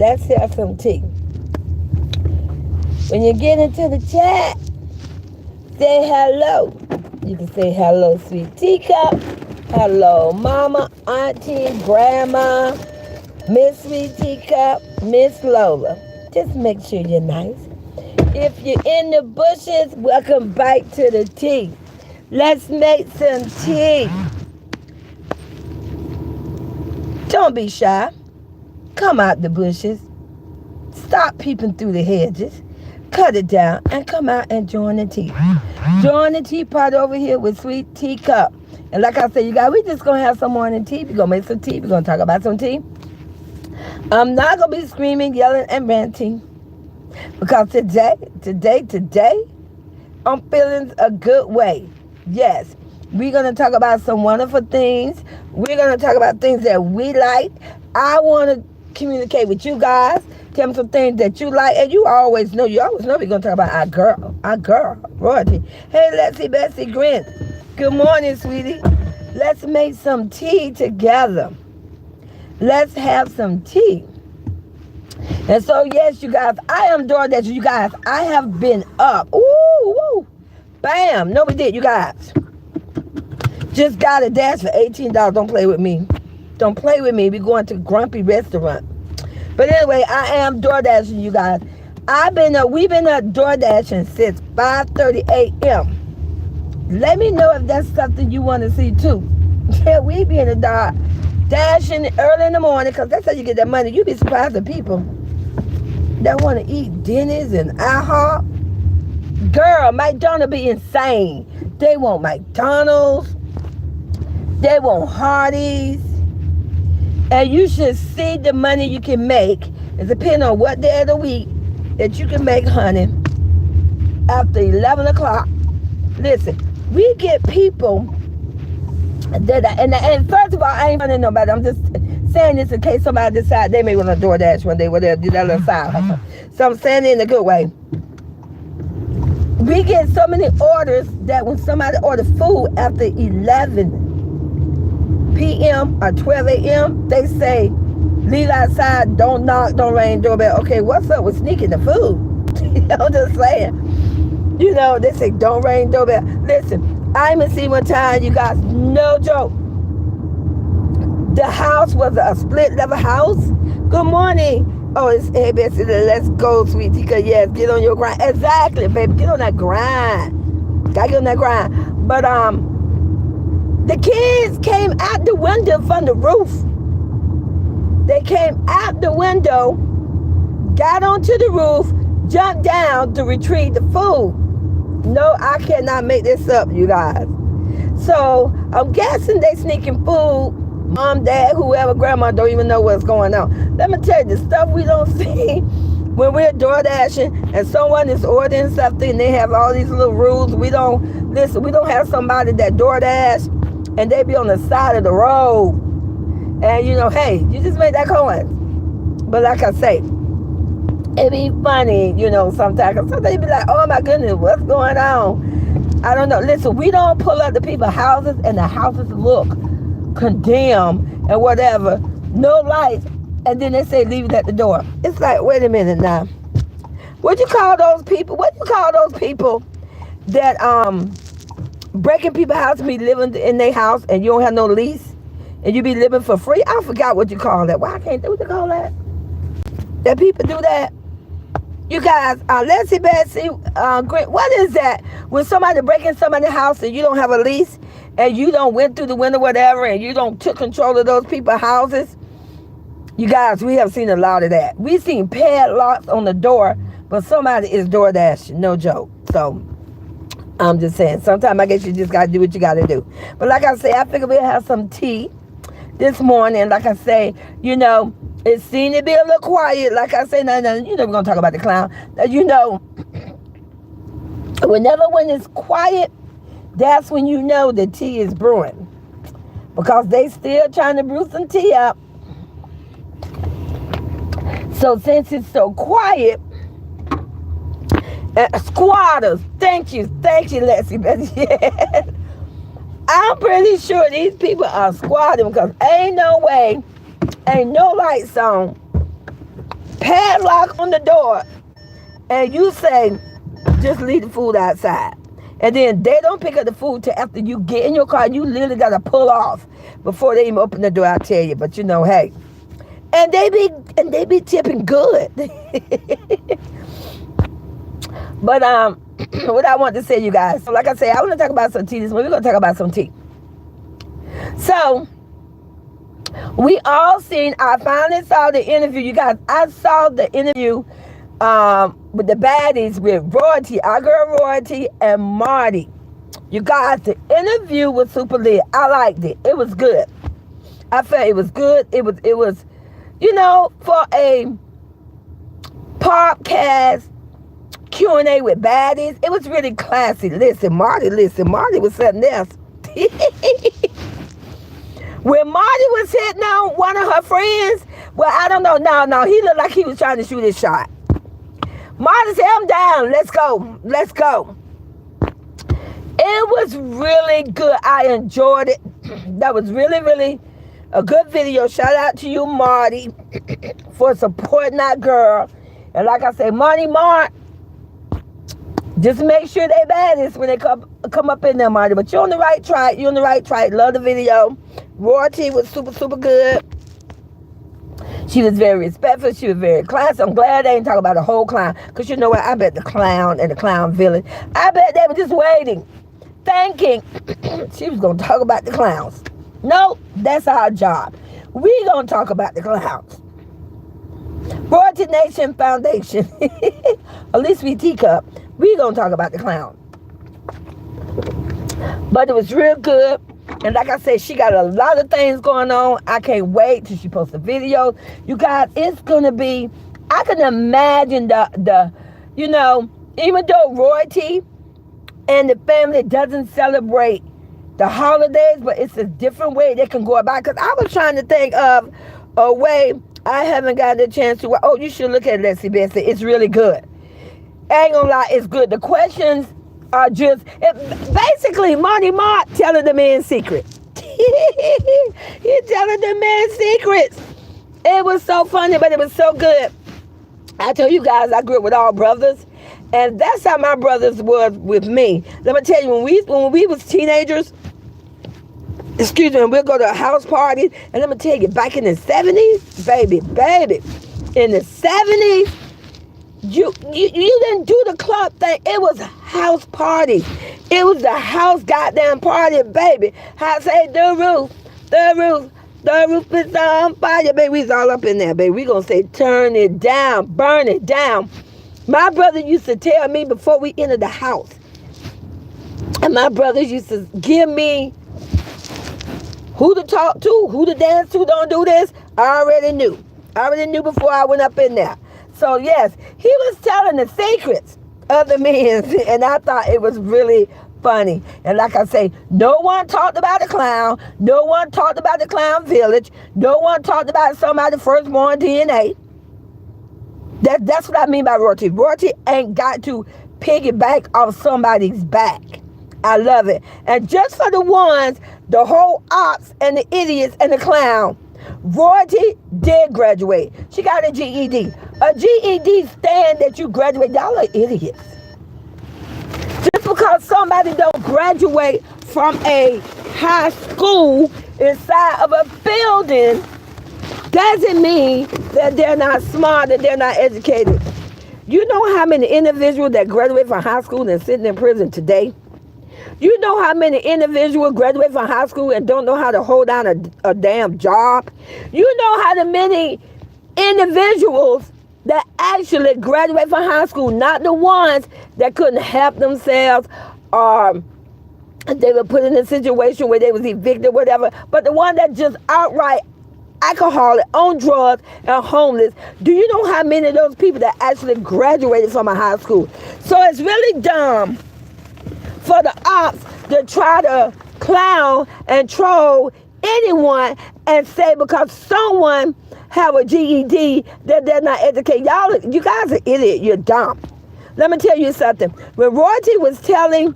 Let's have some tea. When you get into the chat, say hello. You can say hello, sweet teacup. Hello, mama, auntie, grandma, Miss Sweet Teacup, Miss Lola. Just make sure you're nice. If you're in the bushes, welcome back to the tea. Let's make some tea. Don't be shy. Come out the bushes. Stop peeping through the hedges. Cut it down and come out and join the tea. Join the tea pot over here with Sweet Teacup. And like I said, you guys, we just going to have some morning tea. We're going to make some tea. We're going to talk about some tea. I'm not going to be screaming, yelling, and ranting. Because today, I'm feeling a good way. Yes, we're going to talk about some wonderful things. We're going to talk about things that we like. I want to communicate with you guys. Tell me some things that you like. And you always know we're going to talk about our girl, Royalty. Hey, Lexi, Betsy, Grant. Good morning, sweetie. Let's make some tea together. Let's have some tea. And so, yes, you guys, I am doing that. You guys, I have been up. Ooh, bam. No, we did, you guys. Just got a dash for $18. Don't play with me. Don't play with me. We're going to Grumpy Restaurant. But anyway, I am DoorDashing, you guys. We've been DoorDashing since 5:30 a.m. Let me know if that's something you want to see too. Yeah, we be in the dark, dashing early in the morning, because that's how you get that money. You'd be surprised at people that want to eat Denny's and IHOP. Girl, McDonald's be insane. They want McDonald's. They want Hardee's. And you should see the money you can make. It depends on what day of the week that you can make, honey, after 11 o'clock. Listen, we get people that, and first of all, I ain't running nobody. I'm just saying this in case somebody decide they may want to DoorDash one day, where they'll do that little side hustle. So I'm saying it in a good way. We get so many orders that when somebody orders food after 11 p.m. or 12 a.m., they say, leave outside, don't knock, don't ring doorbell. Okay, what's up with sneaking the food? I'm just saying. You know, they say, don't ring doorbell. Listen, I even see one time, you guys, no joke. The house was a split level house. Good morning. Oh, it's hey, Betsy, let's go, sweetie. Yes, get on your grind. Exactly, baby, get on that grind. Gotta get on that grind. But the kids came out the window from the roof. They came out the window, got onto the roof, jumped down to retrieve the food. No, I cannot make this up, you guys. So I'm guessing they sneaking food. Mom, dad, whoever, grandma don't even know what's going on. Let me tell you, the stuff we don't see when we're DoorDashing and someone is ordering something, they have all these little rules. We don't have somebody that DoorDash and they be on the side of the road. And you know, hey, you just made that coin. But like I say, it be funny, you know, sometimes. Sometimes you be like, oh my goodness, what's going on? I don't know. Listen, we don't pull up the people's houses and the houses look condemned and whatever. No lights. And then they say leave it at the door. It's like, wait a minute now. What you call those people? What you call those people that breaking people's house and be living in their house and you don't have no lease and you be living for free? I forgot what you call that. Why I can't do what you call that? That people do that. You guys, let's see, Betsy, what is that? When somebody breaking somebody's house and you don't have a lease and you don't went through the window, whatever, and you don't took control of those people's houses. You guys, we have seen a lot of that. We've seen padlocks on the door, but somebody is DoorDashing, no joke. So I'm just saying, sometimes I guess you just got to do what you got to do. But like I say, I figured we'll have some tea this morning. Like I say, you know, it seemed to be a little quiet. Like I say, you know, we're going to talk about the clown. You know, whenever when it's quiet, that's when you know the tea is brewing. Because they still trying to brew some tea up. So since it's so quiet, squatters, thank you, Lexi. Yeah. I'm pretty sure these people are squatting because ain't no way, ain't no lights on. padlock on the door and you say, just leave the food outside. And then they don't pick up the food till after you get in your car. You literally got to pull off before they even open the door, I tell you. But hey. And they be tipping good. But what I want to say, you guys, like I say, I want to talk about some tea this morning. We're going to talk about some tea. So, we all seen, I finally saw the interview. You guys, I saw the interview with the baddies with Royalty, our girl Royalty, and Marty. You guys, the interview was super lit. I liked it. It was good. I felt it was good. It was, for a podcast Q&A with baddies, it was really classy. Marty was something else. When Marty was hitting on one of her friends, well, I don't know. No, he looked like he was trying to shoot his shot. Marty said, I'm down. Let's go. It was really good. I enjoyed it. That was really, really a good video. Shout out to you, Marty, for supporting that girl. And like I say, Marty Mart, just make sure they baddies when they come up in there, Marty. But you're on the right track. Love the video. Royalty was super, super good. She was very respectful. She was very classy. I'm glad they didn't talk about the whole clown. Because you know what? I bet the clown and the clown villain, I bet they were just waiting, thinking she was going to talk about the clowns. No, that's our job. We going to talk about the clowns. Royalty Nation Foundation. At least we teacup. We going to talk about the clown. But it was real good. And like I said, she got a lot of things going on. I can't wait till she posts a video. You guys, it's going to be, I can imagine the even though Royalty and the family doesn't celebrate the holidays, but it's a different way they can go about. Because I was trying to think of a way. I haven't gotten a chance to. Oh, you should look at Leslie Bessie. It's really good. I ain't gonna lie, it's good. The questions are just basically Marty Mart telling the man secret. He's telling the man secrets. It was so funny, but it was so good. I tell you guys, I grew up with all brothers, and that's how my brothers was with me. Let me tell you, when we was teenagers, we'll go to a house party, and let me tell you, back in the 70s, baby, in the 70s, you didn't do the club thing. It was house parties. It was the house goddamn party, baby. I say the roof is on fire, baby. We was all up in there, baby. We gonna say turn it down, burn it down. My brother used to tell me before we entered the house, and my brothers used to give me who to talk to, who to dance to, don't do this. I already knew before I went up in there. So yes, he was telling the secrets of the men, and I thought it was really funny. And like I say, no one talked about the clown. No one talked about the clown village. No one talked about somebody's firstborn DNA. That's what I mean by royalty. Royalty ain't got to piggyback off somebody's back. I love it. And just for the ones, the whole ops and the idiots and the clown, Royalty did graduate. She got a GED. A GED stand that you graduate. Y'all are idiots. Just because somebody don't graduate from a high school inside of a building doesn't mean that they're not smart, that they're not educated. You know how many individuals that graduate from high school and sitting in prison today? You know how many individuals graduate from high school and don't know how to hold down a damn job? You know how many individuals that actually graduate from high school, not the ones that couldn't help themselves or they were put in a situation where they was evicted, whatever, but the one that just outright alcoholic, on drugs, and homeless. Do you know how many of those people that actually graduated from a high school? So it's really dumb for the ops to try to clown and troll anyone and say because someone have a GED that they're not educated. You guys are idiot. You're dumb. Let me tell you something. When Royalty was telling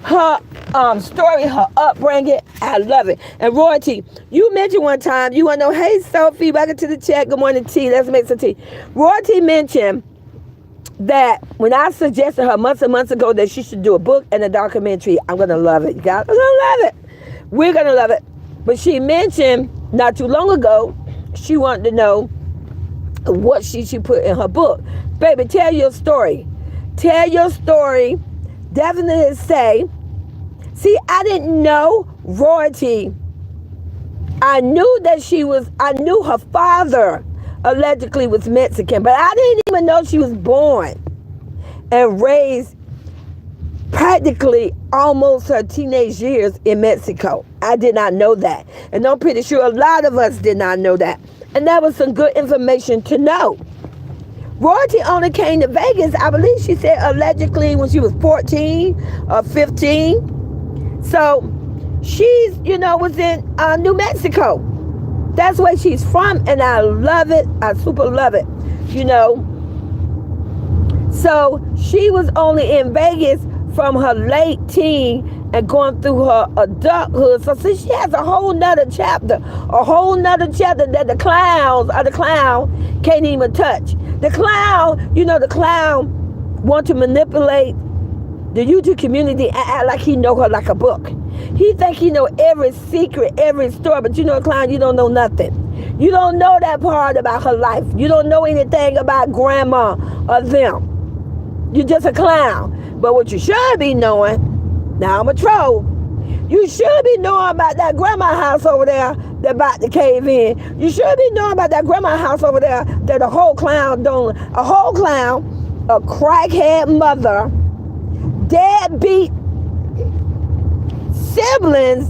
her story, her upbringing. I love it. And Royalty, you mentioned one time, you want to know, hey, Sophie, welcome to the chat. Good morning, tea. Let's make some tea. Royalty mentioned that when I suggested her months and months ago that she should do a book and a documentary, I'm going to love it. You guys, I'm going to love it. We're going to love it. But she mentioned not too long ago, she wanted to know what she should put in her book. Baby, tell your story. Tell your story. Definitely say. See, I didn't know Royalty. I knew her father allegedly was Mexican, but I didn't even know she was born and raised practically almost her teenage years in Mexico. I did not know that. And I'm pretty sure a lot of us did not know that. And that was some good information to know. Royalty only came to Vegas, I believe she said allegedly when she was 14 or 15. So she's, was in New Mexico. That's where she's from, and I love it. I super love it, So she was only in Vegas from her late teen and going through her adulthood. So see, she has a whole nother chapter that the clown can't even touch. The clown want to manipulate the YouTube community and act like he know her like a book. He think he know every secret, every story, but clown, you don't know nothing. You don't know that part about her life. You don't know anything about grandma or them. You're just a clown. But what you should be knowing, now I'm a troll, you should be knowing about that grandma house over there that about to cave in. You should be knowing about that grandma house over there that a whole clown, a crackhead mother, deadbeat siblings,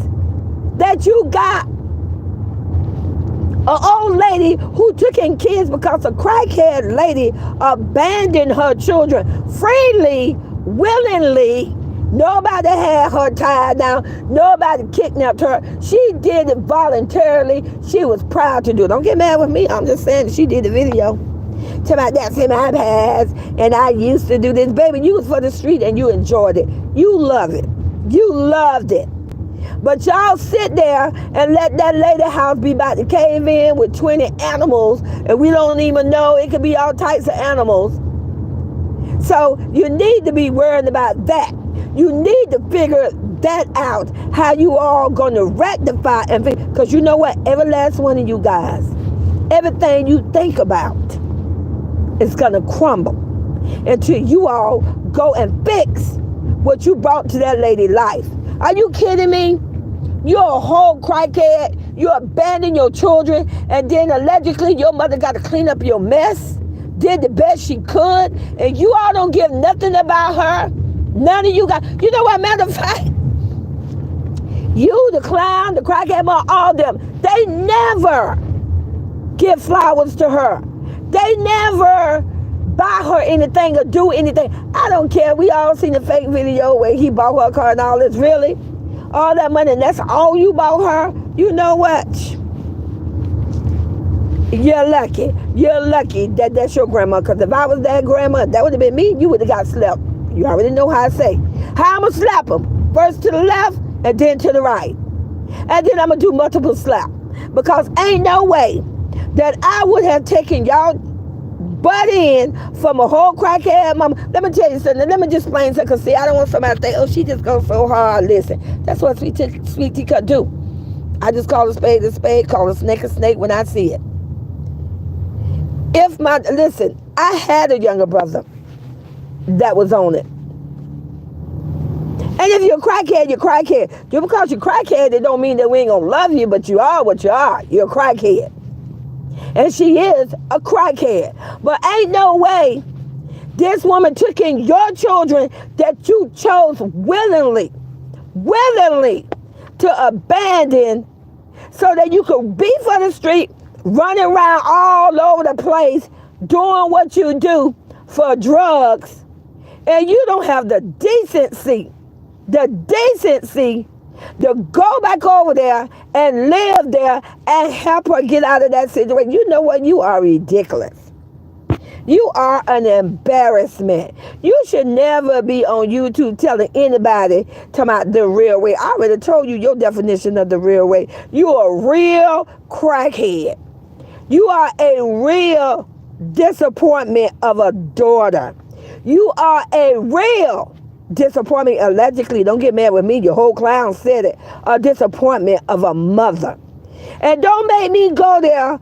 that you got an old lady who took in kids because a crackhead lady abandoned her children freely, willingly. Nobody had her tied down. Nobody kidnapped her. She did it voluntarily. She was proud to do it. Don't get mad with me. I'm just saying that she did the video. Tell me that's in my past, and I used to do this. Baby, you was for the street and you enjoyed it. You love it. You loved it. But y'all sit there and let that lady house be about to cave in with 20 animals, and we don't even know. It could be all types of animals. So you need to be worried about that. You need to figure that out, how you all going to rectify, and because you know what? Every last one of you guys, everything you think about is going to crumble until you all go and fix what you brought to that lady's life. Are you kidding me? You're a whole crackhead. You abandoned your children, and then allegedly your mother got to clean up your mess, did the best she could, and you all don't give nothing about her. None of you got, you know what, matter of fact, you, the clown, the crackhead mom, all them, they never give flowers to her. They never buy her anything or do anything. I don't care. We all seen the fake video where he bought her a car and all this. Really? All that money, and that's all you bought her? You know what? You're lucky. You're lucky that that's your grandma, because if I was that grandma, that would have been me, you would have got slapped. You already know how I say. How I'm going to slap them? First to the left and then to the right. And then I'm going to do multiple slap. Because ain't no way that I would have taken y'all butt in from a whole crackhead mama. Let me tell you something. Let me just explain something. Because see, I don't want somebody to think, oh, she just goes so hard. Listen, that's what Sweet Tea could do. I just call a spade, call a snake when I see it. Listen, I had a younger brother that was on it. And if you're a crackhead, you're a crackhead. Just because you're a crackhead, it don't mean that we ain't gonna love you, but you are what you are. You're a crackhead. And she is a crackhead. But ain't no way this woman took in your children that you chose willingly to abandon so that you could be for the street, running around all over the place, doing what you do for drugs. And you don't have the decency to go back over there and live there and help her get out of that situation. You know what? You are ridiculous. You are an embarrassment. You should never be on YouTube telling anybody about the real way. I already told you your definition of the real way. You are a real crackhead. You are a real disappointment of a daughter. You are a real disappointment, allegedly, don't get mad with me, your whole clown said it, a disappointment of a mother. And don't make me go there,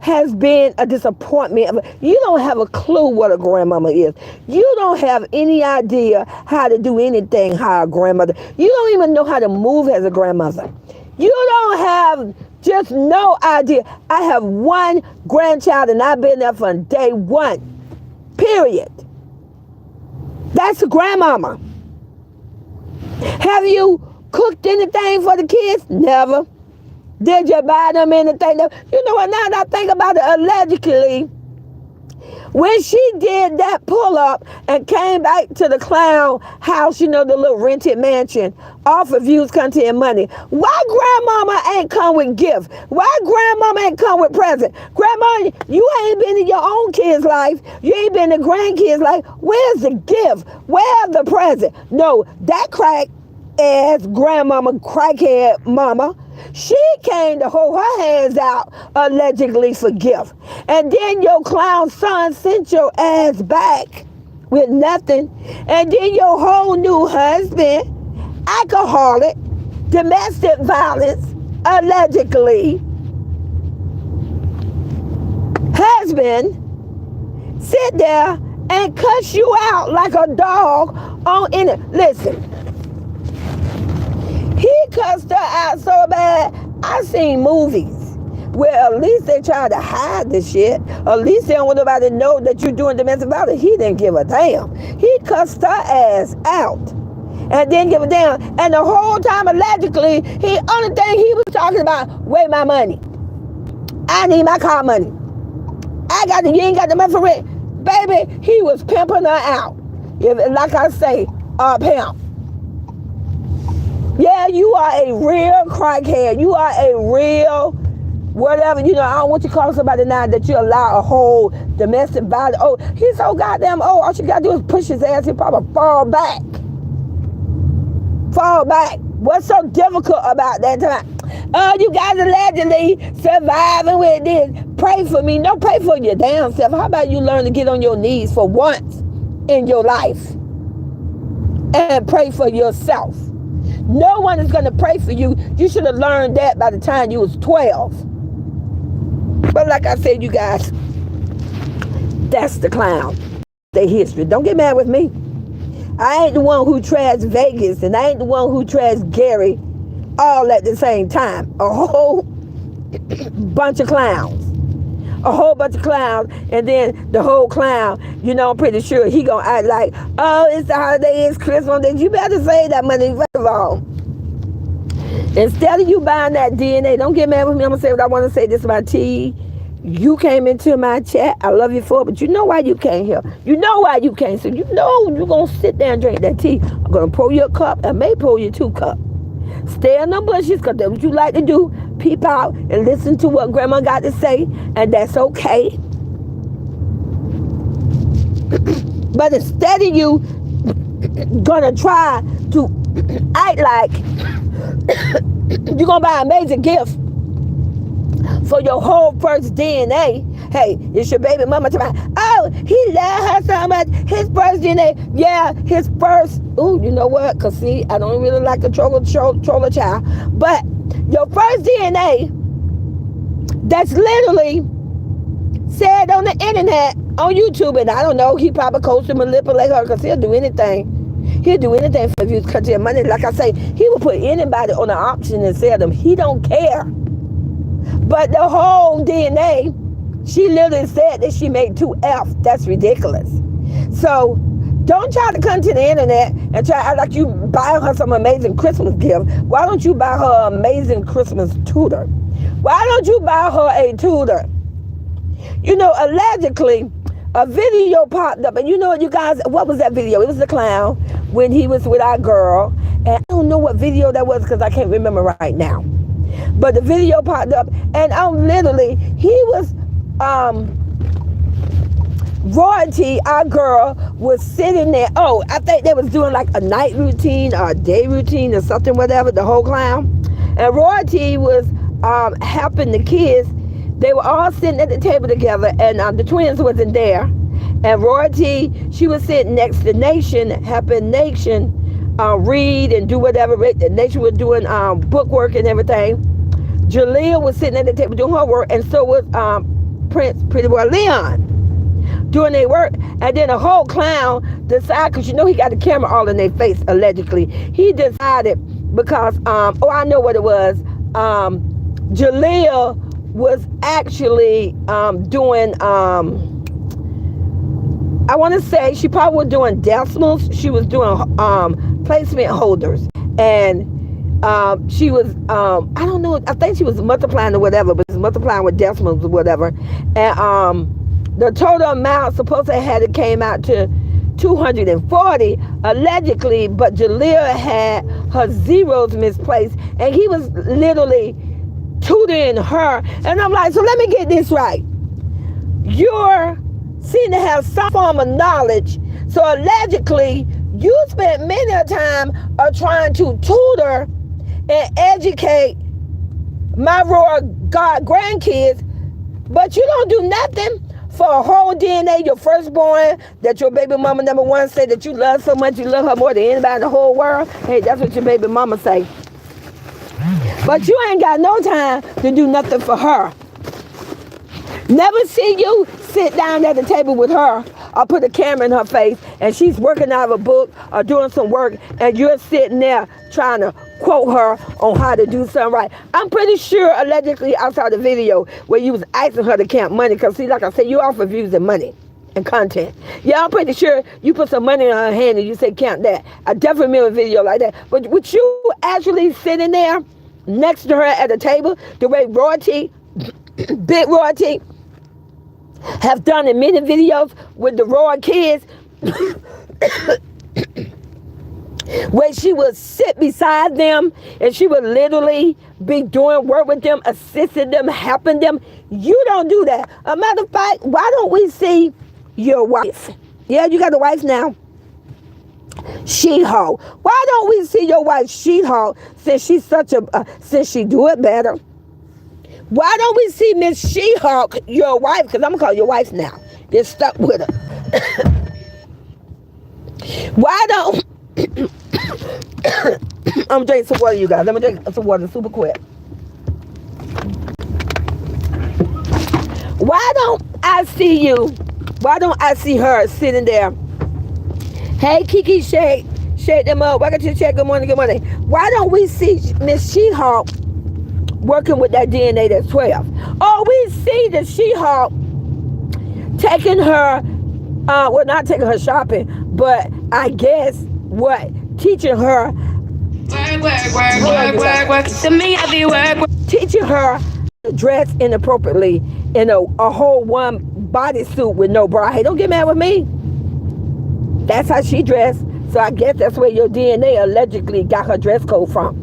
has been a disappointment. You don't have a clue what a grandmama is. You don't have any idea how to do anything how a grandmother. You don't even know how to move as a grandmother. You don't have just no idea. I have one grandchild and I've been there from day one. Period. That's a grandmama. Have you cooked anything for the kids? Never. Did you buy them anything? You know what, now that I think about it, allegedly, when she did that pull-up and came back to the clown house, you know, the little rented mansion, off of Views, Content, and Money, why grandmama ain't come with gifts? Why grandmama ain't come with presents? Grandma, you ain't been in your own kid's life. You ain't been in the grandkids' life. Where's the gift? Where's the present? No, that crack-ass grandmama, crackhead mama, she came to hold her hands out, allegedly for gift. And then your clown son sent your ass back with nothing. And then your whole new husband, alcoholic, domestic violence, allegedly, husband, sit there and cuss you out like a dog on in it. Listen. He cussed her out so bad. I seen movies where at least they try to hide the shit. At least they don't want nobody to know that you're doing domestic violence. He didn't give a damn. He cussed her ass out and didn't give a damn. And the whole time, allegedly, only thing he was talking about, where my money? I need my car money. You ain't got the money for rent. Baby, he was pimping her out. Like I say, a pimp. Yeah, you are a real crackhead. You are a real whatever. You know, I don't want you to call somebody now that you allow a whole domestic violence. Oh, he's so goddamn old. All you got to do is push his ass. He'll probably fall back. Fall back. What's so difficult about that time? Oh, you guys allegedly surviving with this. Pray for me. No, pray for your damn self. How about you learn to get on your knees for once in your life and pray for yourself? No one is going to pray for you. You should have learned that by the time you was 12. But like I said, you guys, that's the clown. Their history. Don't get mad with me. I ain't the one who trashed Vegas, and I ain't the one who trashed Gary all at the same time. A whole bunch of clowns. A whole bunch of clowns, and then the whole clown, you know, I'm pretty sure he gonna act like, oh, it's the holiday, it's Christmas. Then you better save that money first of all. Instead of you buying that DNA, don't get mad with me. I'm gonna say what I want to say. This about T. You came into my chat. I love you for it, but you know why you came here. You know why you came. So you know you're gonna sit there and drink that tea. I'm gonna pour you a cup. I may pour you 2 cups. Stay in the bushes, because that's what you like to do. Peep out and listen to what grandma got to say, and that's okay. But instead of you gonna try to act like you're gonna buy an amazing gift for your whole first DNA. Hey, it's your baby mama talking about, oh, he loved her so much. His first DNA. Yeah, his first. Ooh, you know what? Because see, I don't really like a troller child. But your first DNA that's literally said on the internet, on YouTube, and I don't know, he probably coached to manipulate her because he'll do anything. He'll do anything for Views, Country, and Money. Like I say, he will put anybody on the auction and sell them. He don't care. But the whole DNA, she literally said that she made 2F. That's ridiculous. So don't try to come to the internet and try to act like you buy her some amazing Christmas gift. Why don't you buy her an amazing Christmas tutor? Why don't you buy her a tutor? You know, allegedly, a video popped up. And you know what, you guys, what was that video? It was the clown when he was with our girl. And I don't know what video that was because I can't remember right now. But the video popped up, and literally, he was Royalty, our girl, was sitting there. Oh, I think they was doing like a night routine or a day routine or something, whatever, the whole clown. And Royalty was helping the kids. They were all sitting at the table together, and the twins wasn't there. And Royalty, she was sitting next to Nation, helping Nation read and do whatever. Nation was doing book work and everything. Jaleel was sitting at the table doing her work, and so was Prince Pretty Boy Leon doing their work. And then a whole clown decided, because you know he got the camera all in their face, allegedly. He decided because, I know what it was. Jaleel was actually doing, I want to say she probably was doing decimals. She was doing placement holders. And she was, I don't know, I think she was multiplying or whatever, but multiplying with decimals or whatever. And the total amount supposed to have it came out to 240 allegedly, but Jaleel had her zeros misplaced, and he was literally tutoring her. And I'm like, so let me get this right. You're seen to have some form of knowledge, so allegedly you spent many a time trying to tutor and educate my Royal God grandkids, but you don't do nothing for a whole DNA, your firstborn, that your baby mama number one said that you love so much, you love her more than anybody in the whole world. Hey, that's what your baby mama say. But you ain't got no time to do nothing for her. Never see you sit down at the table with her or put a camera in her face and she's working out of a book or doing some work and you're sitting there trying to quote her on how to do something right. I'm pretty sure allegedly I saw the video where you was asking her to count money, because see, like I said, you offer views and money and content. Yeah, I'm pretty sure you put some money in her hand and you say count that. I definitely remember a video like that. But with you actually sitting there next to her at the table, the way Royalty, Big Royalty, have done in many videos with the Royal kids, where she would sit beside them and she would literally be doing work with them, assisting them, helping them. You don't do that. A matter of fact, why don't we see your wife? Yeah, you got a wife now. She-Hulk. Why don't we see your wife, She-Hulk, since she's since she do it better? Why don't we see Miss She-Hulk, your wife, because I'm going to call your wife now. Get stuck with her. Why don't... I'm drinking some water, you guys. Let me drink some water super quick. Why don't I see you? Why don't I see her sitting there? Hey, Kiki Shake them up. Welcome to the chat. Good morning, good morning. Why don't we see Miss She-Hulk working with that DNA that's 12? Oh, we see the She-Hulk taking her, well, not taking her shopping, but I guess what? Teaching her. Work. To me, I be work. Teaching her to dress inappropriately in a whole one bodysuit with no bra. Hey, don't get mad with me. That's how she dressed. So I guess that's where your DNA allegedly got her dress code from.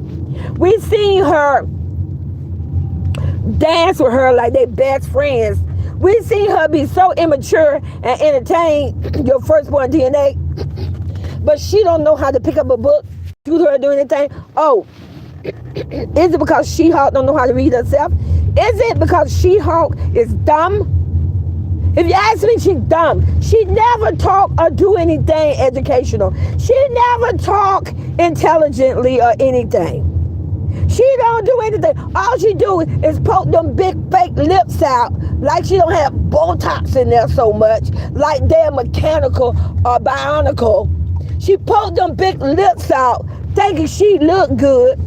We seen her dance with her like they best friends. We seen her be so immature and entertain your firstborn DNA, but she don't know how to pick up a book, do her do anything. Oh, is it because She-Hulk don't know how to read herself? Is it because She-Hulk is dumb? If you ask me, she's dumb. She never talk or do anything educational. She never talk intelligently or anything. She don't do anything. All she do is poke them big fake lips out like she don't have Botox in there so much, like they're mechanical or bionical. She poke them big lips out thinking she look good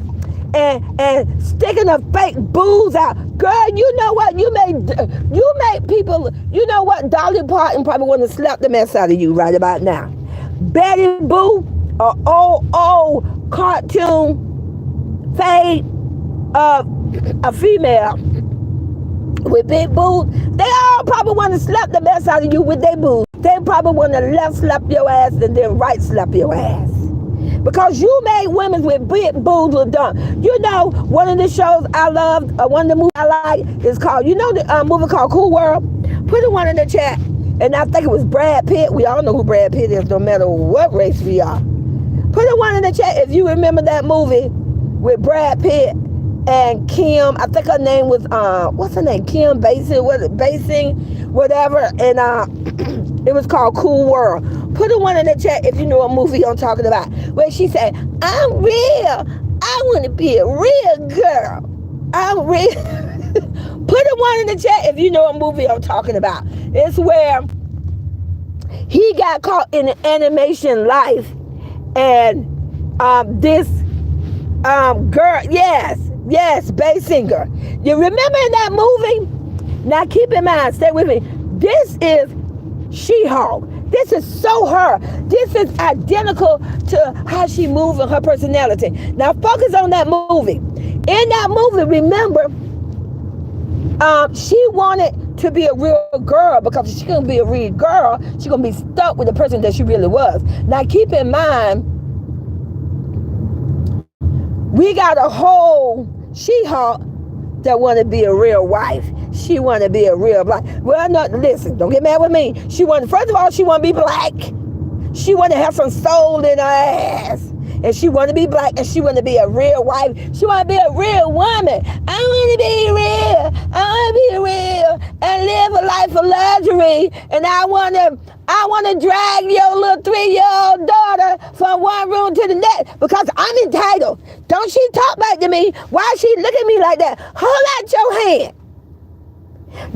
and sticking her fake boobs out. Girl, you know what? You make people, you know what? Dolly Parton probably want to slap the mess out of you right about now. Betty Boo, or old cartoon fade a female with big boobs, they all probably want to slap the mess out of you with their boobs. They probably want to left slap your ass and then right slap your ass. Because you made women with big boobs look dumb. You know, one of the shows I loved, one of the movies I like is called, you know the movie called Cool World? Put it one in the chat. And I think it was Brad Pitt. We all know who Brad Pitt is, no matter what race we are. Put a one in the chat if you remember that movie with Brad Pitt and Kim. I think her name was what's her name? Kim Basing, whatever. And it was called Cool World. Put a one in the chat if you know what movie I'm talking about. Where she said, "I'm real. I want to be a real girl. I'm real." Put a one in the chat if you know what movie I'm talking about. It's where he got caught in an animation life, and this girl, yes, Basinger. You remember in that movie? Now keep in mind, stay with me. This is She-Hulk. This is so her. This is identical to how she moves and her personality. Now focus on that movie. In that movie, remember, she wanted to be a real girl, because if she's going to be a real girl, she's going to be stuck with the person that she really was. Now keep in mind, we got a whole She-Hulk that want to be a real wife. She want to be a real black. Well, no, listen, don't get mad with me. First of all, she want to be black. She want to have some soul in her ass. And she want to be black, and she want to be a real wife. She want to be a real woman. I want to be real. I want to be real and live a life of luxury. And I want to drag your little 3-year-old daughter from one room to the next because I'm entitled. Don't she talk back to me? Why she look at me like that? Hold out your hand.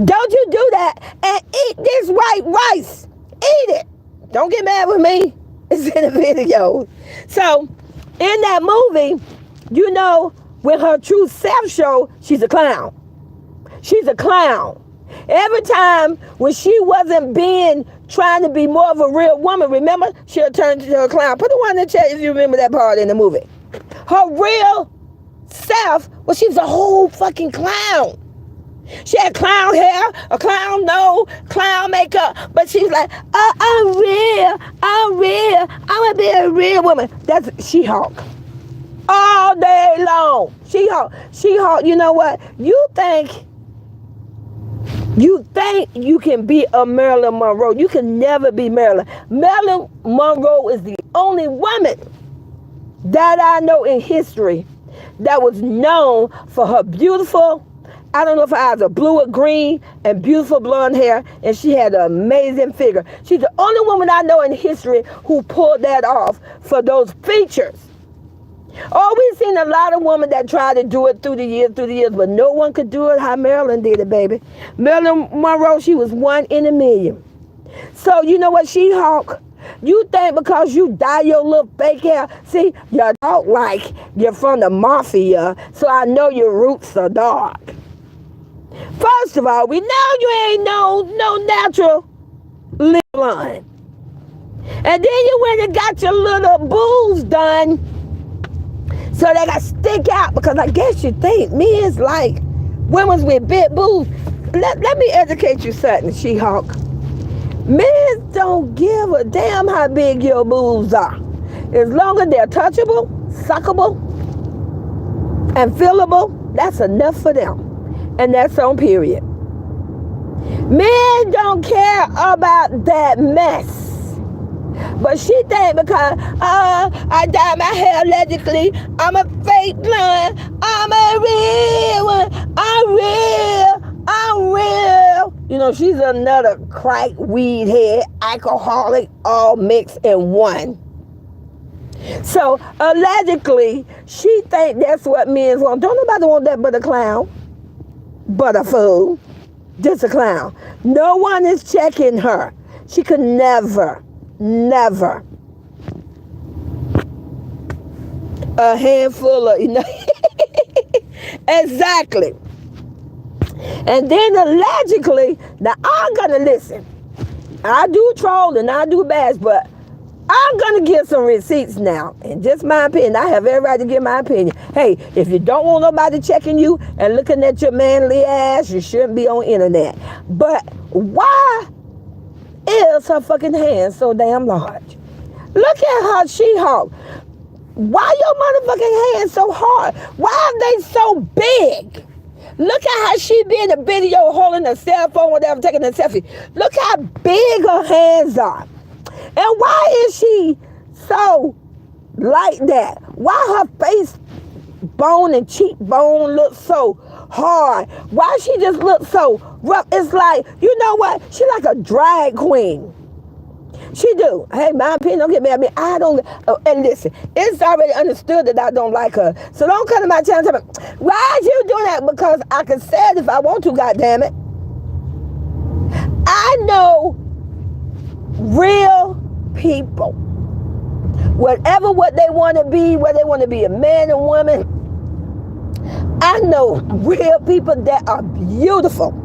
Don't you do that and eat this white rice. Eat it. Don't get mad with me. It's in the video. So, in that movie, you know, when her true self show, she's a clown. She's a clown. Every time when she wasn't trying to be more of a real woman, remember, she'll turn into a clown. Put the one in the chat if you remember that part in the movie. Her real self, well, she was a whole fucking clown. She had clown hair, a clown nose, clown makeup, but she's like, I'm real, I want to be a real woman. That's She-Hulk. All day long. She-Hulk, you know what? You think you can be a Marilyn Monroe. You can never be Marilyn. Marilyn Monroe is the only woman that I know in history that was known for her beautiful, I don't know if her eyes are blue or green, and beautiful blonde hair, and she had an amazing figure. She's the only woman I know in history who pulled that off for those features. Oh, we've seen a lot of women that tried to do it through the years, but no one could do it how Marilyn did it, baby. Marilyn Monroe, she was 1 in a million. So you know what, She-Hulk? You think because you dye your little fake hair, see, you talk like you're from the mafia, so I know your roots are dark. First of all, we know you ain't no natural lip line. And then you went and got your little boobs done so they got stick out, because I guess you think men's like women's with big boobs. Let me educate you something, She-Hulk. Men don't give a damn how big your boobs are. As long as they're touchable, suckable, and fillable, that's enough for them. And that's on period. Men don't care about that mess. But she think because I dyed my hair allegedly, I'm a fake blonde, I'm a real one, I'm real. You know, she's another crack, weed head, alcoholic, all mixed in one. So allegedly, she think that's what men want. Don't nobody want that but a clown. But a fool, just a clown. No one is checking her. She could never. A handful of, exactly. And then allegedly, now I'm gonna listen. I do troll and I do bash, but I'm going to give some receipts now. And just my opinion. I have every right to give my opinion. Hey, if you don't want nobody checking you and looking at your manly ass, you shouldn't be on internet. But why is her fucking hand so damn large? Look at her, She-Hulk. Why your motherfucking hands so hard? Why are they so big? Look at how she be in the video holding a cell phone, whatever, taking a selfie. Look how big her hands are. And why is she so like that? Why her face bone and cheekbone look so hard? Why she just look so rough? It's like, you know what? She like a drag queen. She do. Hey, my opinion, don't get mad at me. I don't, and listen, it's already understood that I don't like her. So don't come to my channel and tell me, why is you doing that? Because I can say it if I want to, goddammit. I know real people. Whatever what they want to be, whether they want to be a man or woman, I know real people that are beautiful.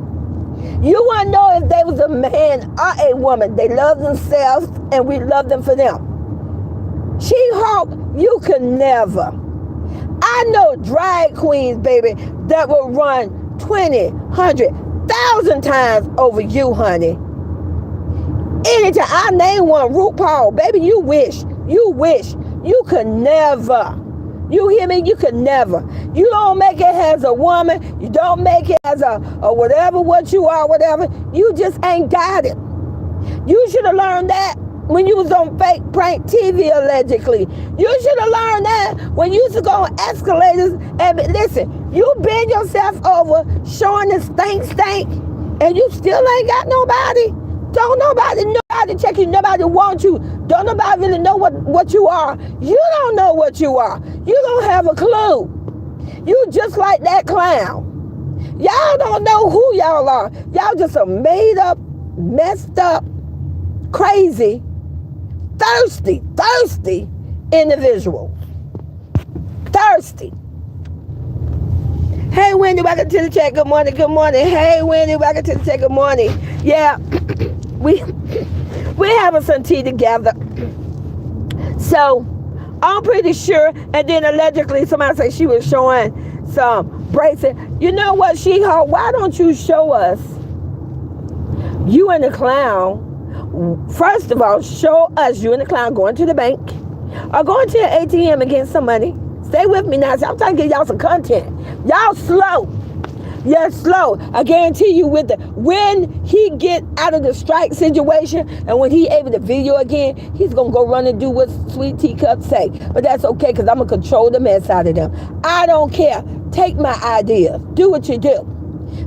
You want to know if they was a man or a woman. They love themselves and we love them for them. She-Hulk, you could never. I know drag queens, baby, that will run 20, 100, 1,000 times over you, honey. Anytime. I name one, RuPaul. Baby, you wish. You could never. You hear me? You could never. You don't make it as a woman. You don't make it as a whatever, what you are, whatever. You just ain't got it. You should have learned that when you was on fake prank TV, allegedly. You should have learned that when you used to go on escalators. And listen, you bend yourself over, showing the stank, and you still ain't got nobody. Don't nobody check you. Nobody want you. Don't nobody really know what you are. You don't know what you are. You don't have a clue. You just like that clown. Y'all don't know who y'all are. Y'all just a made up, messed up, crazy, thirsty individual. Thirsty. Hey, Wendy, welcome to the chat. Good morning. Hey, Wendy, welcome to the chat. Good morning. Yeah, we're having some tea together. So, I'm pretty sure, and then allegedly somebody said she was showing some bracelet. You know what, She-Hulk, why don't you show us you and the clown? First of all, show us you and the clown going to the bank or going to an ATM and getting some money. Stay with me now. I'm trying to get y'all some content. Y'all slow. You're slow. I guarantee you when he get out of the strike situation and when he able to video again, he's going to go run and do what Sweet Teacup say. But that's okay because I'm going to control the mess out of them. I don't care. Take my ideas. Do what you do.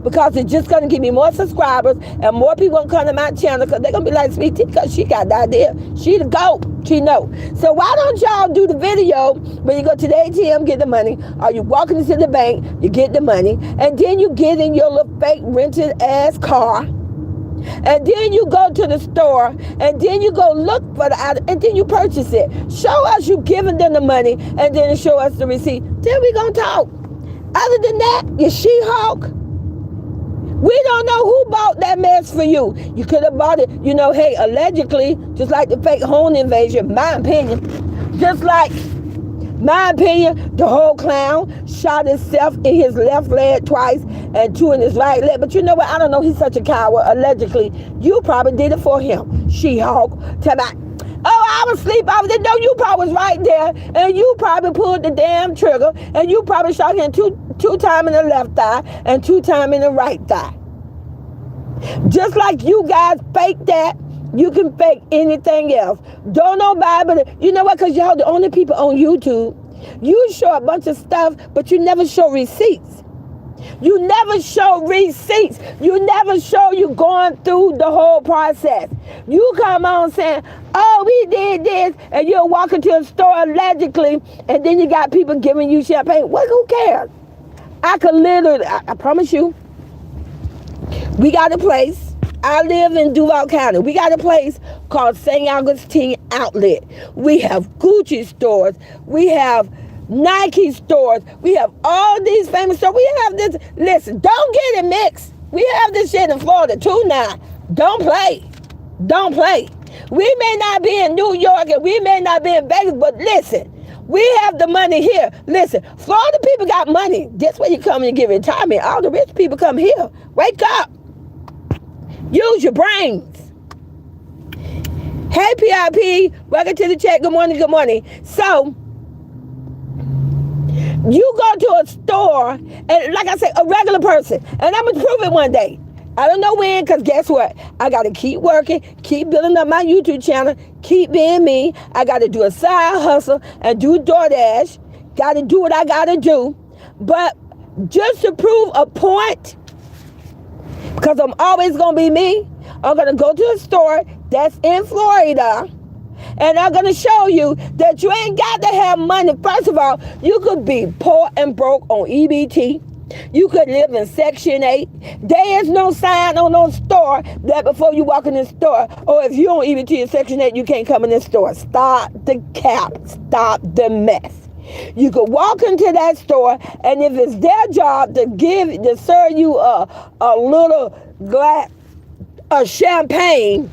Because it's just going to give me more subscribers and more people going to come to my channel because they're going to be like, Sweet Tea, because she got the idea. She the GOAT. She know. So why don't y'all do the video when you go to the ATM, get the money, or you walking into the bank, you get the money, and then you get in your little fake rented ass car, and then you go to the store, and then you go look for the item, and then you purchase it. Show us you giving them the money, and then show us the receipt. Then we gonna talk. Other than that, you She-Hulk. We don't know who bought that mess for you. You could have bought it, hey, allegedly, just like the fake home invasion, my opinion. Just like, my opinion, the whole clown shot himself in his left leg twice and 2 in his right leg. But you know what? I don't know. He's such a coward, allegedly. You probably did it for him, She-Hulk. Tell me, I was asleep. I didn't know you probably was right there. And you probably pulled the damn trigger. And you probably shot him two times in the left thigh and 2 times in the right thigh. Just like you guys fake that, you can fake anything else. Don't nobody, but you know what? Because y'all the only people on YouTube. You show a bunch of stuff, but you never show receipts. You never show receipts. You never show you going through the whole process. You come on saying, oh, we did this, and you're walking to a store allegedly, and then you got people giving you champagne. Well, who cares? I could literally, I promise you, we got a place. I live in Duval County. We got a place called St. Augustine Outlet. We have Gucci stores. We have Nike stores. We have all these famous stores. We have this. Listen, don't get it mixed. We have this shit in Florida too now. Don't play. Don't play. We may not be in New York and we may not be in Vegas, but listen, we have the money here. Listen, Florida people got money. This way you come and get retirement. All the rich people come here. Wake up. Use your brains. Hey, PIP. Welcome to the chat. Good morning. So, You go to a store, and like I said, a regular person, and I'm going to prove it one day. I don't know when, because guess what? I got to keep working, keep building up my YouTube channel, keep being me. I got to do a side hustle and do DoorDash. Got to do what I got to do. But just to prove a point, because I'm always going to be me, I'm going to go to a store that's in Florida, and I'm going to show you that you ain't got to have money. First of all, you could be poor and broke on EBT. You could live in Section 8. There is no sign on no store that before you walk in the store, or if you on EBT in Section 8, you can't come in this store. Stop the cap. Stop the mess. You could walk into that store, and if it's their job to serve you a little glass of champagne,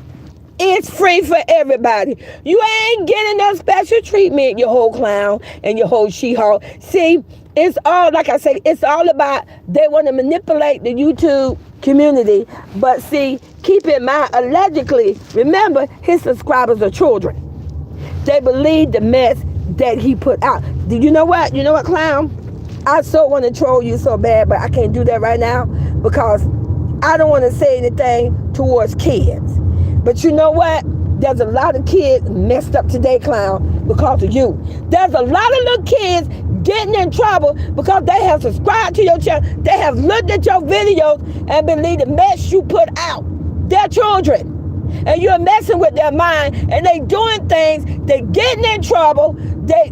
it's free for everybody. You ain't getting no special treatment, you whole clown and your whole she-hulk. See, it's all, like I say, it's all about, they want to manipulate the YouTube community. But see, keep in mind, allegedly, remember, his subscribers are children. They believe the mess that he put out. Do you know what? You know what, clown? I so want to troll you so bad, but I can't do that right now because I don't want to say anything towards kids. But you know what? There's a lot of kids messed up today, clown, because of you. There's a lot of little kids getting in trouble because they have subscribed to your channel. They have looked at your videos and believe the mess you put out. They're children. And you're messing with their mind, and they doing things, they getting in trouble, they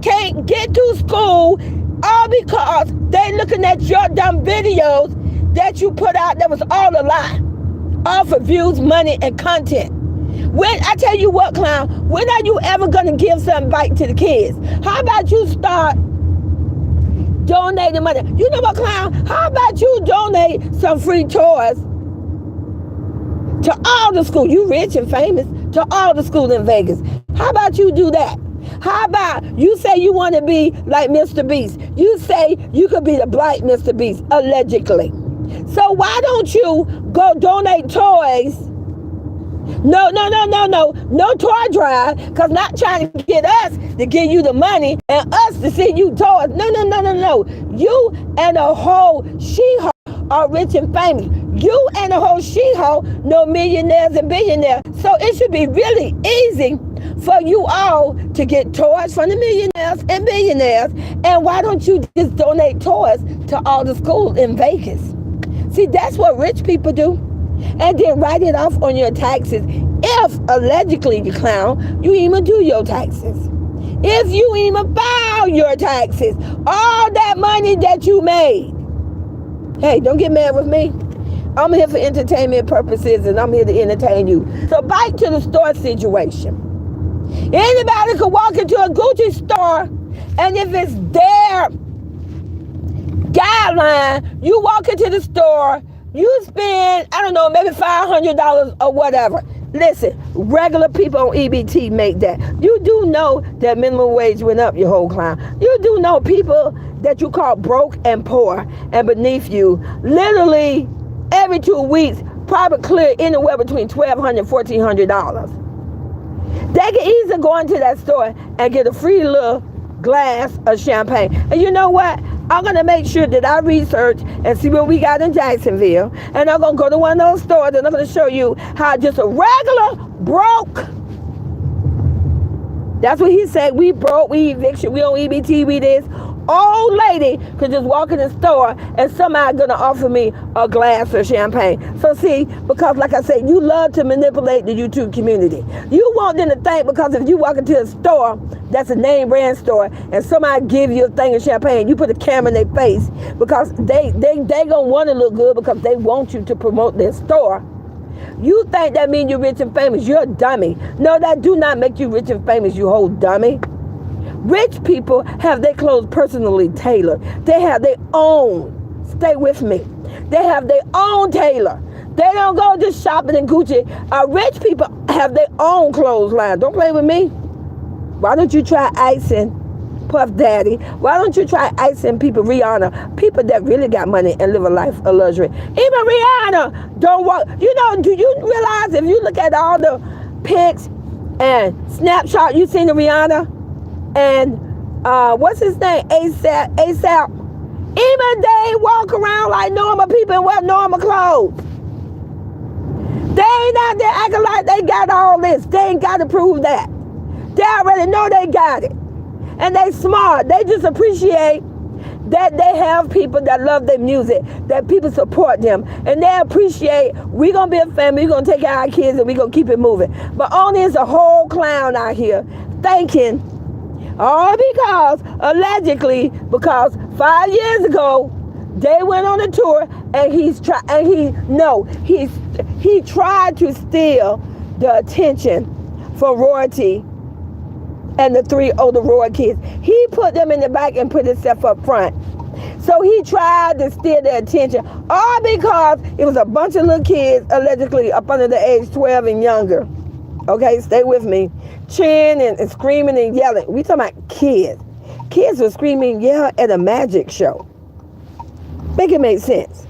can't get to school, all because they looking at your dumb videos that you put out that was all a lie. All for views, money, and content. When I tell you what, clown, when are you ever gonna give something back to the kids? How about you start donating money? You know what, clown? How about you donate some free toys to all the schools? You rich and famous, to all the schools in Vegas. How about you do that? How about you say you want to be like Mr. Beast? You say you could be the black Mr. Beast, allegedly. So why don't you go donate toys? No toy drive, because not trying to get us to give you the money and us to send you toys. No. You and the whole she-hulk are rich and famous. You and the whole she-hulk know millionaires and billionaires. So it should be really easy for you all to get toys from the millionaires and billionaires. And why don't you just donate toys to all the schools in Vegas? See, that's what rich people do. And then write it off on your taxes. If, allegedly, you clown, you even do your taxes. If you even file your taxes, all that money that you made. Hey, don't get mad with me. I'm here for entertainment purposes, and I'm here to entertain you. So back to the store situation. Anybody could walk into a Gucci store, and if it's their guideline, you walk into the store, you spend, I don't know, maybe $500 or whatever. Listen, regular people on EBT make that. You do know that minimum wage went up, you whole clown. You do know people that you call broke and poor and beneath you, literally every 2 weeks, probably clear anywhere between $1,200 and $1,400. They can easily go into that store and get a free little glass of champagne. And you know what? I'm going to make sure that I research and see what we got in Jacksonville. And I'm going to go to one of those stores, and I'm going to show you how just a regular broke. That's what he said. We broke, we eviction, we on EBT, we this. Old lady could just walk in the store and somebody gonna offer me a glass of champagne. So see, because like I said, you love to manipulate the YouTube community. You want them to think, because if you walk into a store that's a name brand store and somebody give you a thing of champagne, you put a camera in their face because they gonna want to look good because they want you to promote their store. You think that means you're rich and famous. You're a dummy. No, that do not make you rich and famous, you whole dummy. Rich people have their clothes personally tailored. They have their own, stay with me, they have their own tailor. They don't go just shopping in Gucci. Rich people have their own clothes line. Don't play with me. Why don't you try icing Puff Daddy? Why don't you try icing people, Rihanna, people that really got money and live a life of luxury? Even Rihanna don't walk. You know, do you realize if you look at all the pics and snapshot you seen of Rihanna, and what's his name? ASAP. Even they walk around like normal people and wear normal clothes. They ain't out there acting like they got all this. They ain't got to prove that. They already know they got it. And they smart. They just appreciate that they have people that love their music, that people support them. And they appreciate we're going to be a family, we're going to take care of our kids, and we're going to keep it moving. But only is a whole clown out here thinking, all because, allegedly, because 5 years ago, they went on a tour and he tried to steal the attention for royalty and the 3 older Roy kids. He put them in the back and put himself up front. So he tried to steal their attention, all because it was a bunch of little kids, allegedly up under the age 12 and younger. Okay, stay with me. Cheering and screaming and yelling. We talking about kids. Kids were screaming and yelling at a magic show. Make it make sense.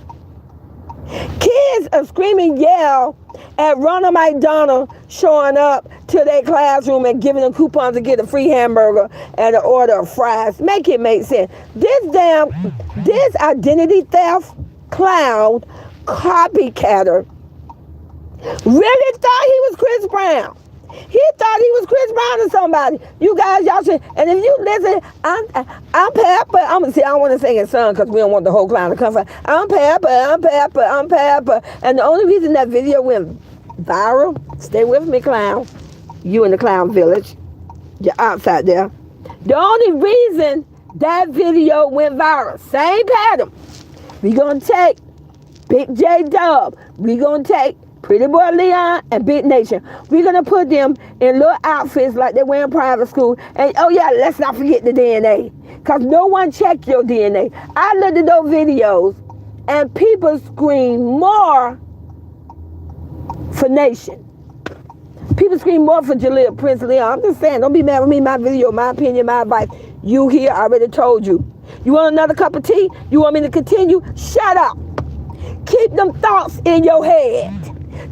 Kids are screaming and yell at Ronald McDonald showing up to their classroom and giving them coupons to get a free hamburger and an order of fries. Make it make sense. This identity theft clown copycatter really thought he was Chris Brown. He thought he was Chris Brown or somebody. You guys, y'all should. And if you listen, I'm Pepper. I'm gonna say I don't want to sing his song because we don't want the whole clown to come from. I'm Pepper. And the only reason that video went viral, stay with me, clown. You in the clown village. You're outside there. The only reason that video went viral, same pattern. We gonna take Big J Dub. We gonna take Pretty Boy Leon and Big Nation. We're going to put them in little outfits like they wear in private school. And, oh, yeah, let's not forget the DNA. Because no one checked your DNA. I looked at those videos, and people scream more for Nation. People scream more for Jaleel Prince Leon. I'm just saying, don't be mad with me. My video, my opinion, my advice. You here, I already told you. You want another cup of tea? You want me to continue? Shut up. Keep them thoughts in your head.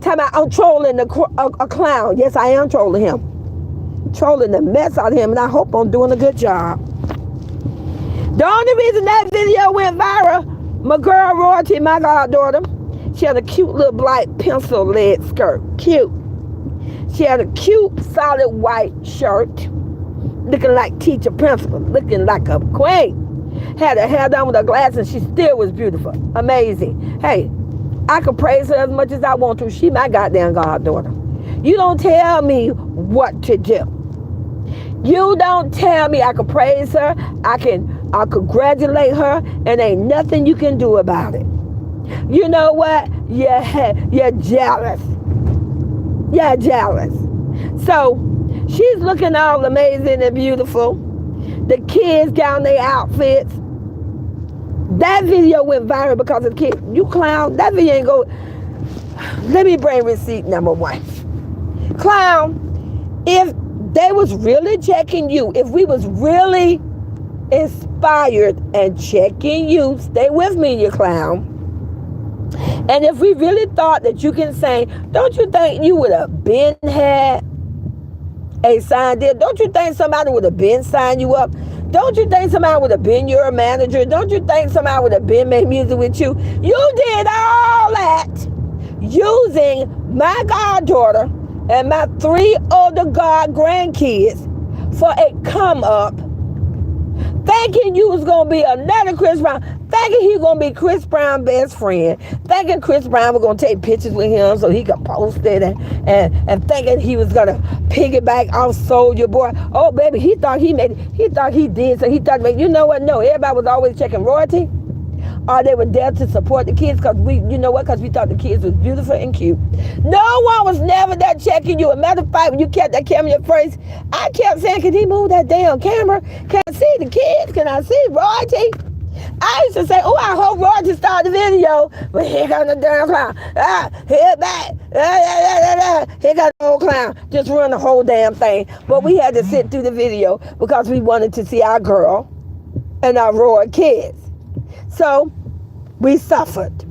Talking about I'm trolling a clown. Yes, I am trolling him. Trolling the mess out of him, and I hope I'm doing a good job. The only reason that video went viral, my girl Royalty, my goddaughter, she had a cute little black pencil lead skirt. Cute. She had a cute, solid white shirt, looking like teacher principal, looking like a queen. Had her hair done with her glasses, and she still was beautiful. Amazing. Hey, I could praise her as much as I want to. She my goddamn goddaughter. You don't tell me what to do. You don't tell me I could praise her. I congratulate her, and ain't nothing you can do about it. You know what? You're jealous. You're jealous. So she's looking all amazing and beautiful. The kids got on their outfits. That video went viral because of the kid. You clown, that video ain't go. Let me bring receipt number 1. Clown, if they was really checking you, if we was really inspired and checking you, stay with me, you clown. And if we really thought that you can sing, don't you think you would have been had a sign there? Don't you think somebody would have been signed you up? Don't you think somebody would have been your manager? Don't you think somebody would have been made music with you? You did all that using my goddaughter and my 3 older god grandkids for a come up, thinking you was going to be another Chris Brown, thinking he was going to be Chris Brown's best friend, thinking Chris Brown was going to take pictures with him so he could post it, and thinking he was going to piggyback off Soulja Boy. Oh, baby, he thought he did, so he thought, you know what? No, everybody was always checking royalty, or they were there to support the kids because because we thought the kids was beautiful and cute. No one was never there checking you. A matter of fact, when you kept that camera in your face, I kept saying, can he move that damn camera? Can I see the kids? Can I see royalty? I used to say, oh, I hope Royalty started the video, but here comes the damn clown. Here back. Here comes the old clown. Just run the whole damn thing. But we had to sit through the video because we wanted to see our girl and our Roy kids. So we suffered.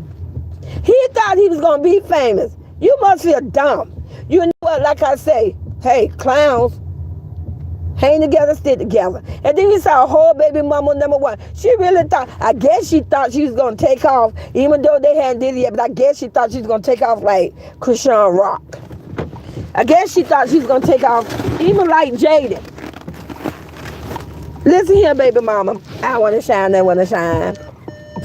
He thought he was going to be famous. You must feel dumb. You know what, like I say, hey, clowns, Hang together, stick together. And then we saw whole baby mama number one. She really thought, I guess she thought she was going to take off, even though they hadn't did it yet, but I guess she thought she was going to take off like Krishan Rock. I guess she thought she was going to take off even like Jaden. Listen here, baby mama. I want to shine, I want to shine.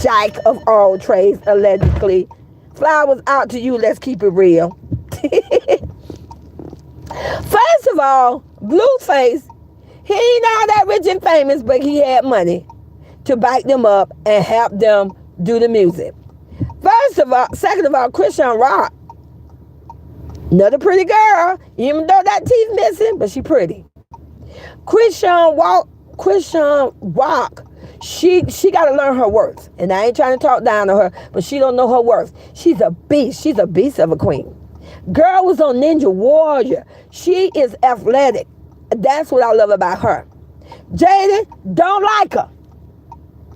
Jack of all trades, allegedly. Flowers out to you, let's keep it real. First of all, Blueface, he ain't all that rich and famous, but he had money to back them up and help them do the music. Second of all, Krishan Rock, another pretty girl, even though that teeth missing, but she pretty. Krishan Rock, she got to learn her worth. And I ain't trying to talk down to her, but she don't know her worth. She's a beast. She's a beast of a queen. Girl was on Ninja Warrior. She is athletic. That's what I love about her. Jaden, don't like her.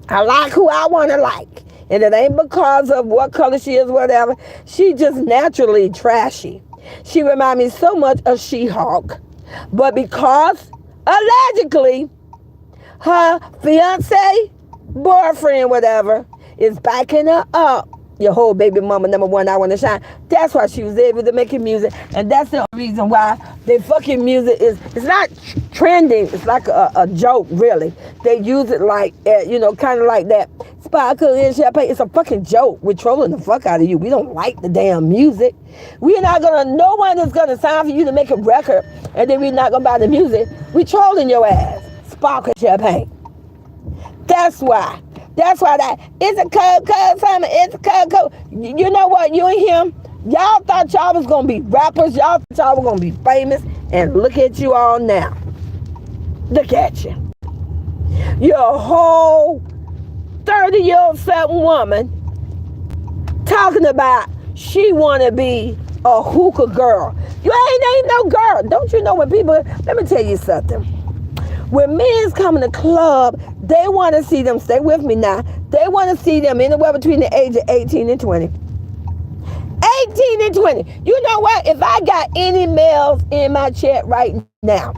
I like who I want to like. And it ain't because of what color she is, whatever. She just naturally trashy. She reminds me so much of She-Hulk. But because, allegedly, her fiance, boyfriend, whatever, is backing her up. Your whole baby mama number one, I want to shine. That's why she was able to make music. And that's the reason why their fucking music it's not trending. It's like a joke, really. They use it like, kind of like that. Sparkle and champagne. It's a fucking joke. We're trolling the fuck out of you. We don't like the damn music. We're not no one is going to sign for you to make a record and then we're not going to buy the music. We trolling your ass. Sparkle champagne. That's why. That's why it's a code, Simon. It's a code. You know what? You and him, y'all thought y'all was going to be rappers. Y'all thought y'all were going to be famous. And look at you all now. Look at you. You're a whole 30-year-old certain woman talking about she want to be a hookah girl. You ain't no girl. Don't you know when people, let me tell you something. When men's come in the club, they want to see them, stay with me now, they want to see them anywhere between the age of 18 and 20. 18 and 20. You know what? If I got any males in my chat right now,